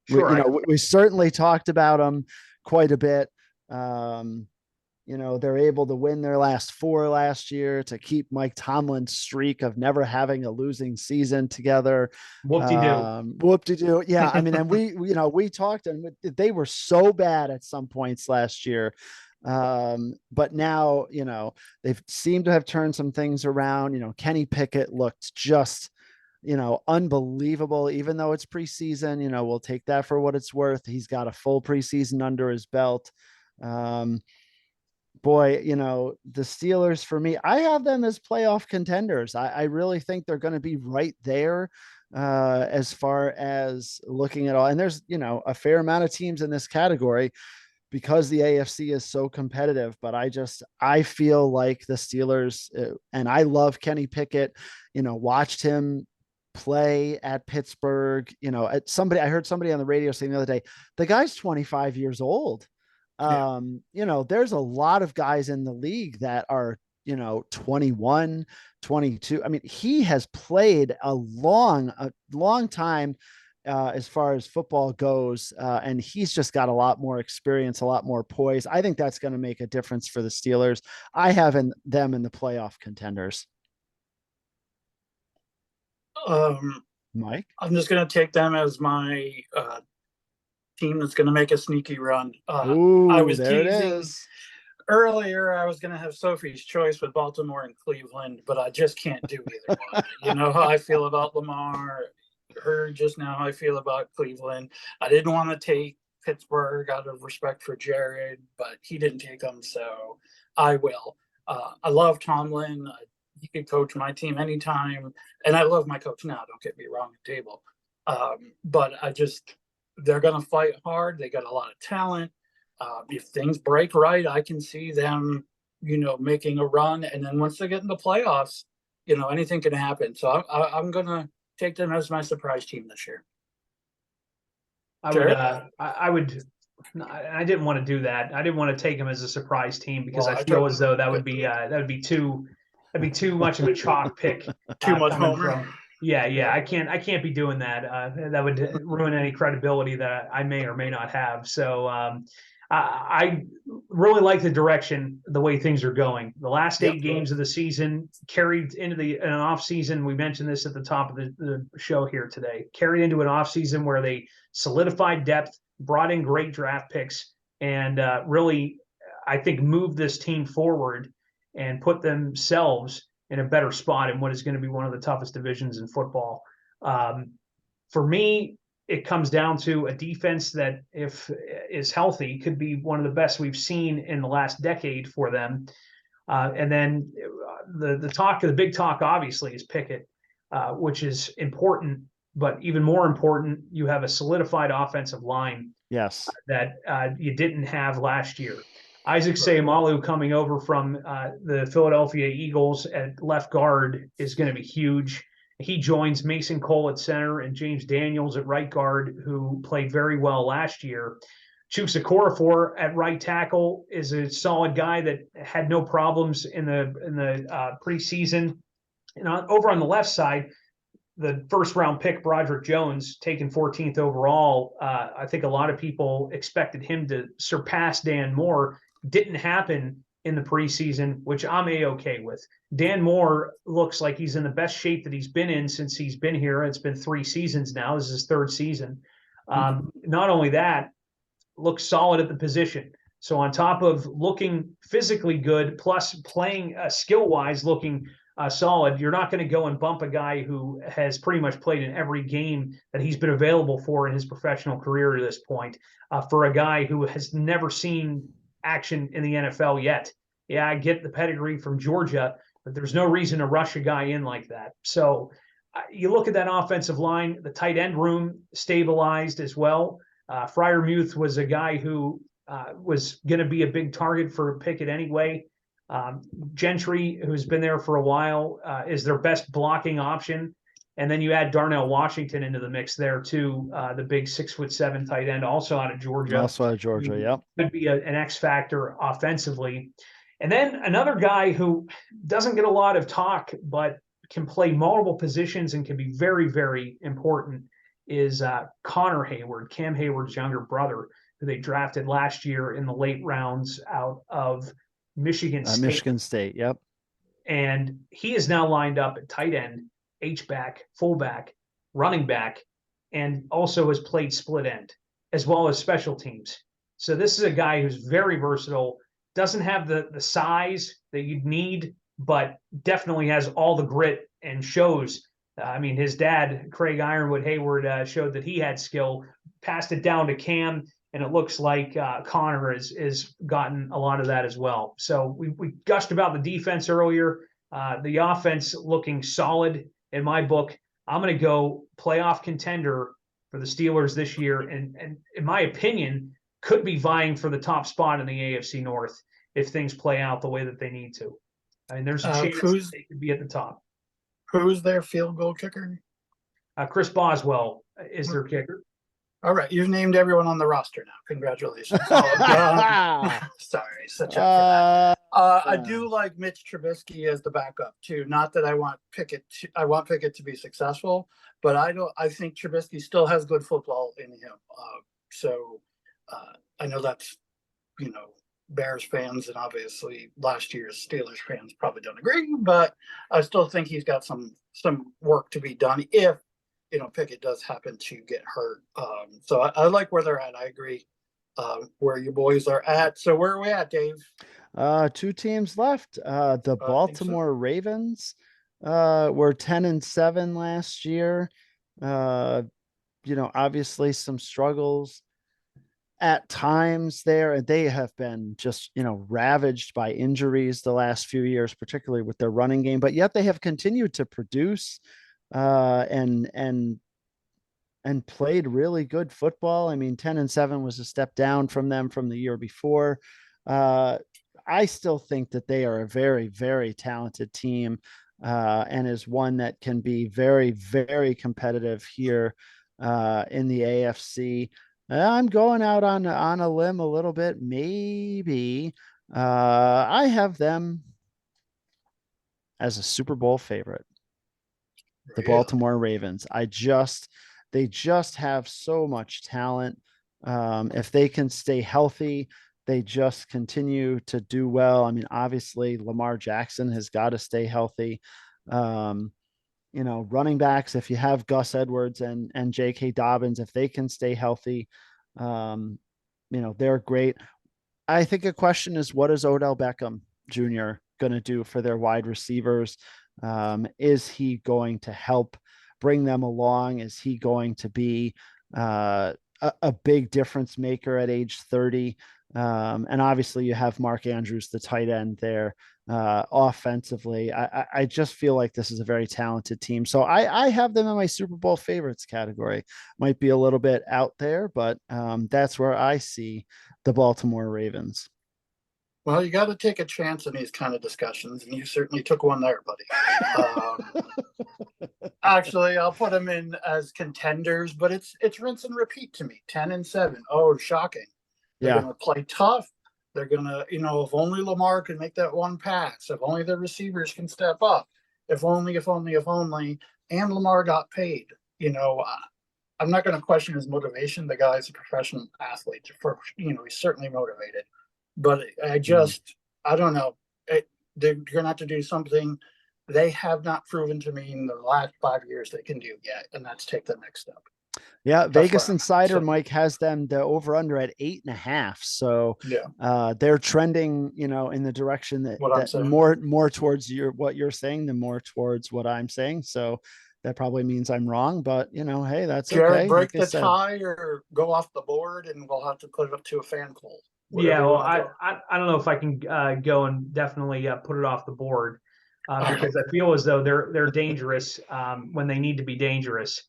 sure, we certainly talked about them quite a bit. They're able to win their last 4 last year to keep Mike Tomlin's streak of never having a losing season together. Whoop-de-doo. Yeah. I mean, and we talked, and they were so bad at some points last year. But now, they've seemed to have turned some things around. Kenny Pickett looked just, unbelievable, even though it's preseason. We'll take that for what it's worth. He's got a full preseason under his belt. Boy, the Steelers, for me, I have them as playoff contenders. I really think they're going to be right there as far as looking at all. And there's, a fair amount of teams in this category because the AFC is so competitive. But I feel like the Steelers, and I love Kenny Pickett, watched him play at Pittsburgh. I heard somebody on the radio saying the other day, the guy's 25 years old. There's a lot of guys in the league that are, 21, 22. I mean, he has played a long time as far as football goes. And he's just got a lot more experience, a lot more poise. I think that's going to make a difference for the Steelers. I have them in the playoff contenders. Mike? I'm just going to take them as my team that's going to make a sneaky run. I was teasing earlier. I was going to have Sophie's choice with Baltimore and Cleveland, but I just can't do either one. You know how I feel about Lamar. You heard just now how I feel about Cleveland. I didn't want to take Pittsburgh out of respect for Jared, but he didn't take them, so I will. I love Tomlin. He could coach my team anytime, and I love my coach now. Don't get me wrong, table. But they're going to fight hard. They got a lot of talent. If things break right, I can see them, making a run. And then once they get in the playoffs, anything can happen. So I'm going to take them as my surprise team this year. I didn't want to do that. I didn't want to take them as a surprise team because I feel as though that would be too much of a chalk pick. Too much homer. Yeah. I can't be doing that. That would ruin any credibility that I may or may not have. So I really like the direction, the way things are going. The last 8 games of the season carried into an off season. We mentioned this at the top of the show here today. Carried into an off season where they solidified depth, brought in great draft picks, and really, I think, moved this team forward and put themselves in a better spot in what is going to be one of the toughest divisions in football. For me, it comes down to a defense that, if is healthy, could be one of the best we've seen in the last decade for them. And then the big talk, obviously, is Pickett, which is important. But even more important, you have a solidified offensive line. Yes, that you didn't have last year. Isaac Seumalo coming over from the Philadelphia Eagles at left guard is going to be huge. He joins Mason Cole at center and James Daniels at right guard, who played very well last year. Chukwueze Okorafor at right tackle is a solid guy that had no problems in the preseason. And over on the left side, the first round pick, Broderick Jones, taken 14th overall. I think a lot of people expected him to surpass Dan Moore. Didn't happen in the preseason, which I'm A-okay with. Dan Moore looks like he's in the best shape that he's been in since he's been here. It's been 3 seasons now. This is his 3rd season. Not only that, looks solid at the position. So on top of looking physically good, plus playing skill-wise looking solid, you're not going to go and bump a guy who has pretty much played in every game that he's been available for in his professional career to this point, for a guy who has never seen action in the NFL yet. Yeah, I get the pedigree from Georgia, but there's no reason to rush a guy in like that. So you look at that offensive line, the tight end room stabilized as well. Freiermuth was a guy who was going to be a big target for Pickett anyway. Gentry, who's been there for a while, is their best blocking option. And then you add Darnell Washington into the mix there too, the big 6'7" tight end, also out of Georgia. Yep. Could be an X factor offensively. And then another guy who doesn't get a lot of talk, but can play multiple positions and can be very, very important is Connor Hayward, Cam Hayward's younger brother, who they drafted last year in the late rounds out of Michigan State. Michigan State, yep. And he is now lined up at tight end, H-back, fullback, running back, and also has played split end, as well as special teams. So this is a guy who's very versatile, doesn't have the size that you'd need, but definitely has all the grit and shows. I mean, his dad, Craig Ironwood Hayward, showed that he had skill, passed it down to Cam, and it looks like Connor has gotten a lot of that as well. So we gushed about the defense earlier. The offense looking solid in my book. I'm going to go playoff contender for the Steelers this year, and in my opinion, could be vying for the top spot in the AFC North if things play out the way that they need to. I mean, there's a chance that they could be at the top. Who's their field goal kicker? Chris Boswell is their kicker. All right, you've named everyone on the roster now. Congratulations. Sorry, such up for that. I do like Mitch Trubisky as the backup too. Not that I want Pickett. I want Pickett to be successful, but I think Trubisky still has good football in him. So I know that's Bears fans and obviously last year's Steelers fans probably don't agree, but I still think he's got some work to be done if Pickett does happen to get hurt. So I like where they're at. I agree where you boys are at. So where are we at, Dave? 2 teams left. The Baltimore Ravens were 10-7 last year. Obviously some struggles at times there, and they have been just ravaged by injuries the last few years, particularly with their running game, but yet they have continued to produce and played really good football. I mean, 10-7 was a step down from them from the year before. I still think that they are a very, very talented team, and is one that can be very, very competitive here in the AFC. I'm going out on a limb a little bit. Maybe I have them as a Super Bowl favorite. The Baltimore Ravens. They just have so much talent. If they can stay healthy, they just continue to do well. I mean, obviously Lamar Jackson has got to stay healthy. Running backs, if you have Gus Edwards and J.K. Dobbins, if they can stay healthy, they're great. I think a question is, what is Odell Beckham Jr. going to do for their wide receivers? Is he going to help bring them along? Is he going to be a big difference maker at age 30? And obviously you have Mark Andrews, the tight end there. Offensively, I just feel like this is a very talented team. So I have them in my Super Bowl favorites category. Might be a little bit out there, but that's where I see the Baltimore Ravens. Well, you got to take a chance in these kind of discussions, and you certainly took one there, buddy. Actually, I'll put them in as contenders, but it's rinse and repeat to me. 10-7. Oh, shocking. They're going to play tough. They're going to, if only Lamar can make that one pass, if only the receivers can step up, if only, and Lamar got paid. I'm not going to question his motivation. The guy's a professional athlete. He's certainly motivated. But I don't know. They're going to have to do something they have not proven to me in the last 5 years they can do yet, and that's take the next step. Yeah, Vegas Insider, Mike, has them the over under at 8.5. So they're trending, in the direction that more towards what you're saying than more towards what I'm saying. So that probably means I'm wrong, but hey, that's Jared, okay. break the tie or go off the board, and we'll have to put it up to a fan poll. Yeah, well, I don't know if I can go and definitely put it off the board because I feel as though they're dangerous when they need to be dangerous.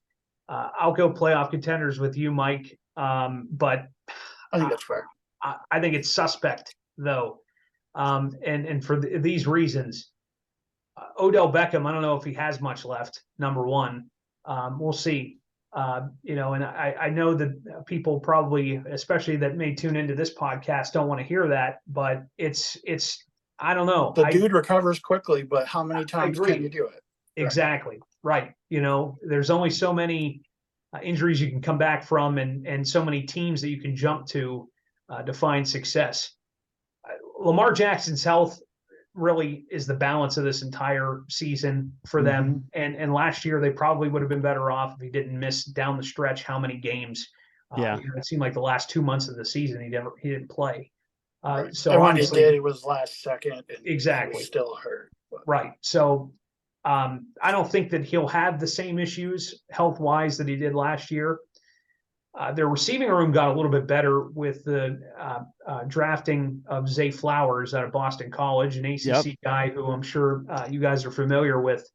I'll go playoff contenders with you, Mike. But I think that's fair. I think it's suspect, though. And for these reasons, Odell Beckham, I don't know if he has much left, number one. We'll see. And I know that people probably, especially that may tune into this podcast, don't want to hear that, but it's I don't know. The dude recovers quickly, but how many times can you do it? Exactly. Right. There's only so many injuries you can come back from and so many teams that you can jump to find success. Lamar Jackson's health really is the balance of this entire season for them. And last year they probably would have been better off if he didn't miss down the stretch how many games. It seemed like the last 2 months of the season he didn't play. So and when he did, it was last second. And exactly. He was still hurt. But. Right. So I don't think that he'll have the same issues health-wise that he did last year. Their receiving room got a little bit better with the drafting of Zay Flowers out of Boston College, an ACC guy who I'm sure you guys are familiar with,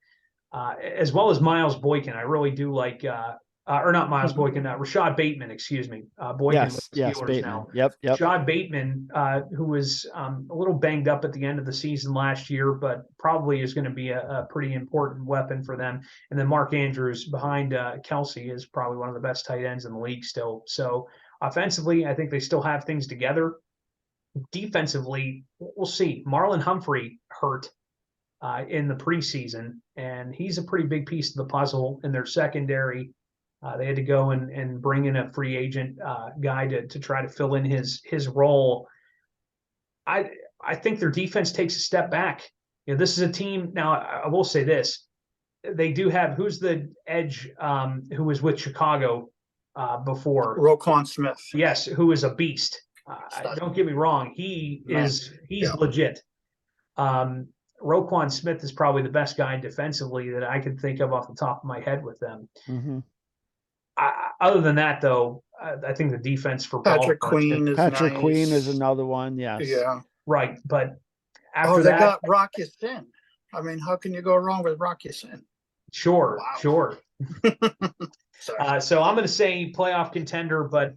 as well as Miles Boykin. I really do like or not Miles Boykin, Rashad Bateman, excuse me. Boykin with the Steelers Bateman. now. Yep. Rashad Bateman, who was a little banged up at the end of the season last year, but probably is going to be a pretty important weapon for them. And then Mark Andrews behind Kelsey is probably one of the best tight ends in the league still. So offensively, I think they still have things together. Defensively, we'll see. Marlon Humphrey hurt in the preseason, and he's a pretty big piece of the puzzle in their secondary. They had to go and bring in a free agent guy to try to fill in his role. I think their defense takes a step back. This is a team. Now, I will say this. They do have, who's the edge who was with Chicago before? Roquan Smith. Yes, who is a beast. Don't get me wrong. He's legit. Roquan Smith is probably the best guy defensively that I could think of off the top of my head with them. Other than that, though, I think the defense for Patrick Queen is Patrick nice. Queen is another one. Yes. Yeah. Right. But after they that, got Rock Ya-Sin. I mean, how can you go wrong with Rock Ya-Sin? Sure. Wow. Sure. So I'm going to say playoff contender, but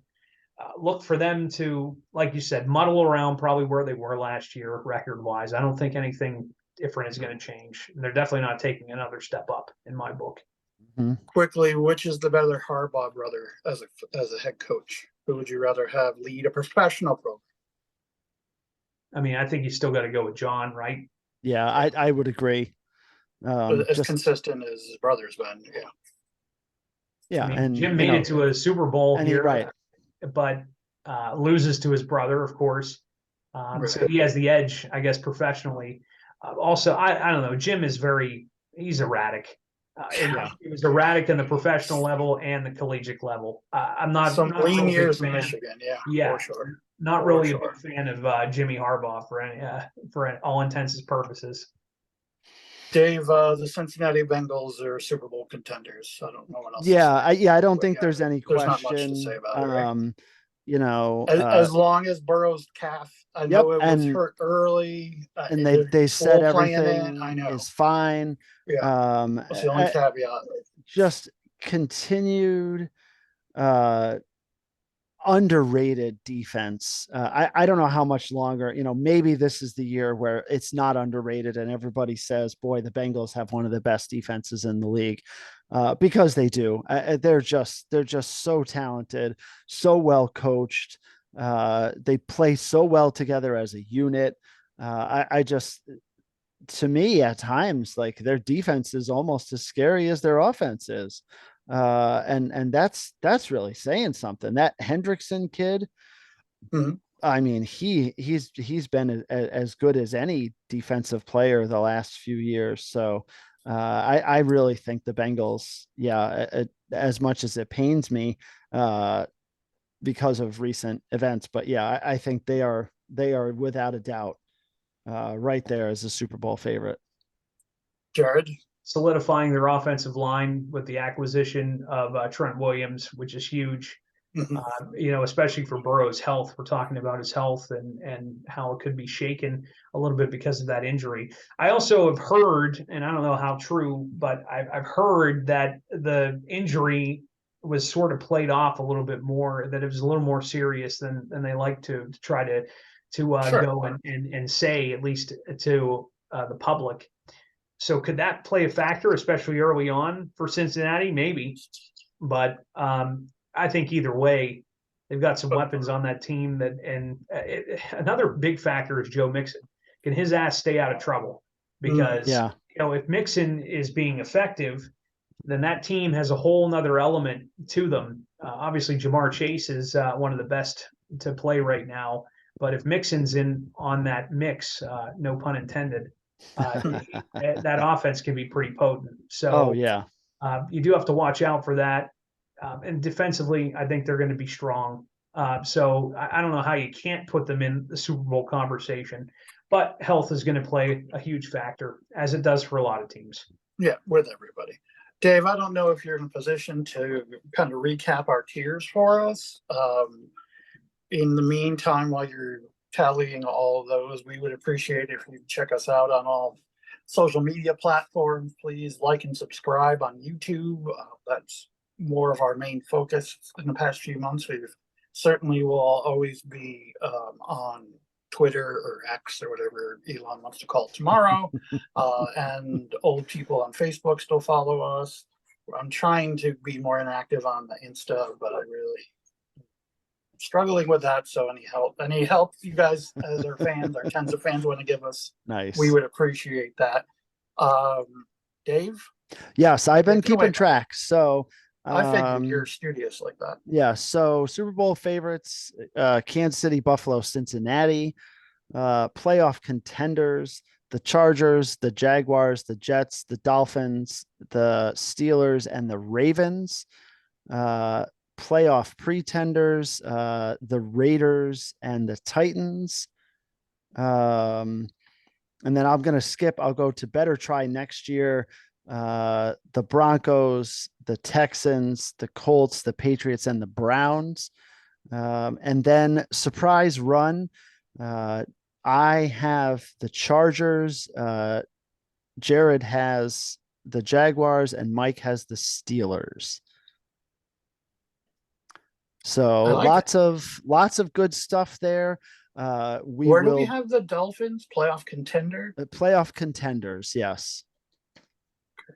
look for them to, like you said, muddle around probably where they were last year record-wise. I don't think anything different is going to change. They're definitely not taking another step up in my book. Quickly, which is the better Harbaugh brother as a head coach? Who would you rather have lead a professional program? I mean, I think you still got to go with John, right? Yeah, I would agree. As consistent as his brother's been, yeah. I mean, and Jim made it to a Super Bowl here. Right. but loses to his brother, of course. So he has the edge, I guess, professionally. Also, I don't know. Jim is he's erratic. He was erratic in the professional level and the collegiate level. I'm not some not lean really a big years in fan. Michigan, Yeah, for sure. not For really sure. a big fan of Jimmy Harbaugh for all intents and purposes. Dave, the Cincinnati Bengals are Super Bowl contenders. I don't know what else. I don't think yeah, there's any there's question. not much to say about it, right? You know, As long as Burrow's calf, I know it was hurt early, and they said everything I know is fine. Yeah, that's the only caveat. Just continued underrated defense. I don't know how much longer, maybe this is the year where it's not underrated and everybody says, boy, the Bengals have one of the best defenses in the league, because they do. They're just so talented, so well coached. They play so well together as a unit. To me, at times, like, their defense is almost as scary as their offense is. And that's really saying something. That Hendrickson kid, I mean, he's been as good as any defensive player the last few years. So I really think the Bengals, as much as it pains me because of recent events, but I think they are without a doubt right there as a Super Bowl favorite. Jared? Solidifying their offensive line with the acquisition of Trent Williams, which is huge. Especially for Burrow's health. We're talking about his health and how it could be shaken a little bit because of that injury. I also have heard, and I don't know how true, but I've heard that the injury was sort of played off a little bit more, that it was a little more serious than they like to try to go and say, at least to the public. So could that play a factor, especially early on for Cincinnati? Maybe, but I think either way, they've got some weapons on that team. Another big factor is Joe Mixon. Can his ass stay out of trouble? Because if Mixon is being effective, then that team has a whole nother element to them. Obviously, Jamar Chase is one of the best to play right now. But if Mixon's on that mix, no pun intended, that offense can be pretty potent. So you do have to watch out for that. And defensively, I think they're going to be strong. So I don't know how you can't put them in the Super Bowl conversation, but health is going to play a huge factor, as it does for a lot of teams. Yeah, with everybody. Dave, I don't know if you're in a position to kind of recap our tiers for us. In the meantime, while you're tallying all of those, we would appreciate if you check us out on all social media platforms. Please like and subscribe on YouTube. That's more of our main focus in the past few months. We certainly will always be on Twitter or X or whatever Elon wants to call it tomorrow. And old people on Facebook still follow us. I'm trying to be more interactive on the Insta, but I really struggling with that. So any help you guys as our fans, our tens of fans want to give us, we would appreciate that. Dave? Yes, I've been keeping track. So I figured you're studious like that. Yeah. So Super Bowl favorites, Kansas City, Buffalo, Cincinnati, playoff contenders, the Chargers, the Jaguars, the Jets, the Dolphins, the Steelers, and the Ravens. Playoff pretenders, the Raiders and the Titans. And then I'm going to skip. I'll go to better try next year. The Broncos, the Texans, the Colts, the Patriots, and the Browns. And then surprise run. I have the Chargers. Jared has the Jaguars, and Mike has the Steelers. So lots of good stuff there. Where do we have the Dolphins? Playoff contender? Playoff contenders, yes. Okay.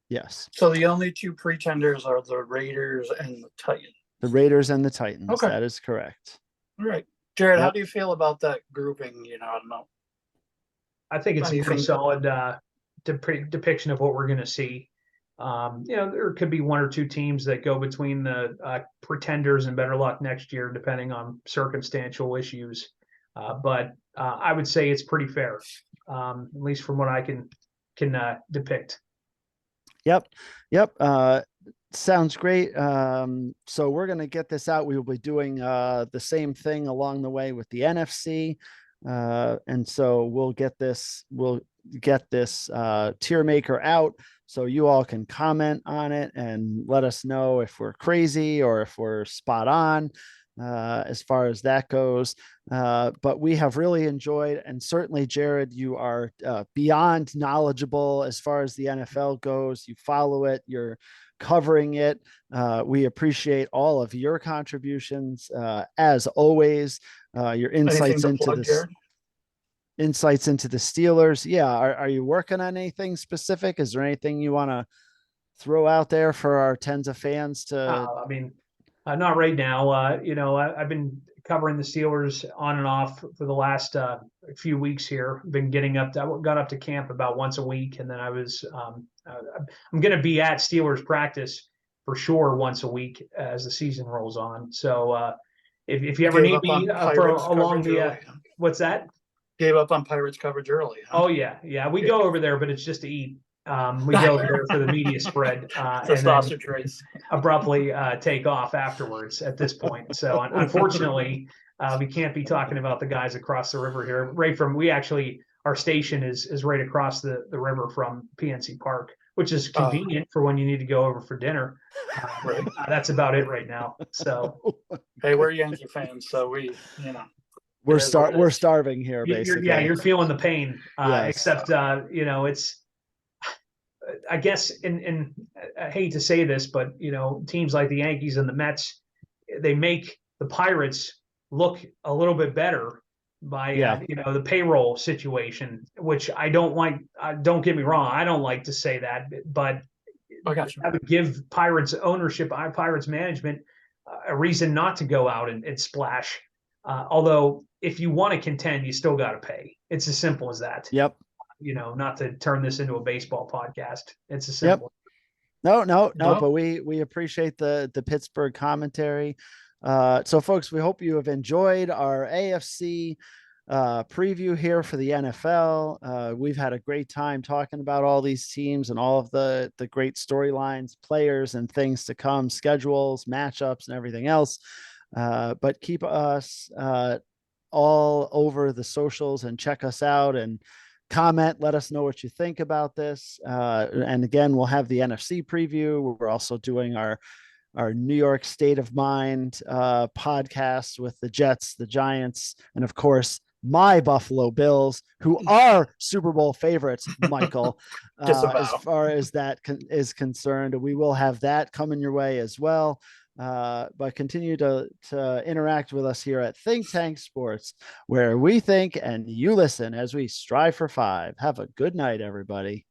Yes. So the only two pretenders are the Raiders and the Titans. The Raiders and the Titans. Okay. That is correct. All right. Jared, how do you feel about that grouping? I don't know. I think it's a pretty solid depiction of what we're going to see. There could be one or two teams that go between the pretenders and better luck next year, depending on circumstantial issues. But I would say it's pretty fair, at least from what I can depict. Yep. Sounds great. So we're going to get this out. We will be doing the same thing along the way with the NFC. And so we'll get this tier maker out so you all can comment on it and let us know if we're crazy or if we're spot on as far as that goes. But we have really enjoyed, and certainly, Jared, you are beyond knowledgeable as far as the NFL goes. You follow it, you're covering it. We appreciate all of your contributions as always. Your insights into this. Insights into the Steelers. Yeah. Are you working on anything specific? Is there anything you want to throw out there for our tens of fans to? Not right now. I've been covering the Steelers on and off for the last few weeks here. Been got up to camp about once a week. And then I'm going to be at Steelers practice for sure once a week as the season rolls on. So if you ever need me along the, what's that? Gave up on Pirates coverage early. Huh? Oh yeah. We go over there, but it's just to eat. We go over there for the media spread and sausage race. Abruptly take off afterwards at this point. So unfortunately, we can't be talking about the guys across the river here. Our station is right across the river from PNC Park, which is convenient for when you need to go over for dinner. That's about it right now. So, hey, we're Yankee fans, so we're starving here, basically. You're feeling the pain, yes. Except it's. I guess, and I hate to say this, but teams like the Yankees and the Mets, they make the Pirates look a little bit better by the payroll situation, which I don't like. Don't get me wrong, I don't like to say that, but I would give Pirates ownership, Pirates management, a reason not to go out and splash. Although, if you want to contend, you still got to pay. It's as simple as that. Yep. Not to turn this into a baseball podcast. It's a simple. Yep. No, but we appreciate the Pittsburgh commentary. So folks, we hope you have enjoyed our AFC preview here for the NFL. We've had a great time talking about all these teams and all of the great storylines, players, and things to come, schedules, matchups, and everything else. But keep us all over the socials and check us out and comment, let us know what you think about this. And again, we'll have the NFC preview. We're also doing our New York State of Mind podcast with the Jets, the Giants, and of course, my Buffalo Bills, who are Super Bowl favorites, Michael, as far as that is concerned. We will have that coming your way as well. But continue to interact with us here at Think Tank Sports, where we think and you listen as we strive for 5. Have a good night, everybody.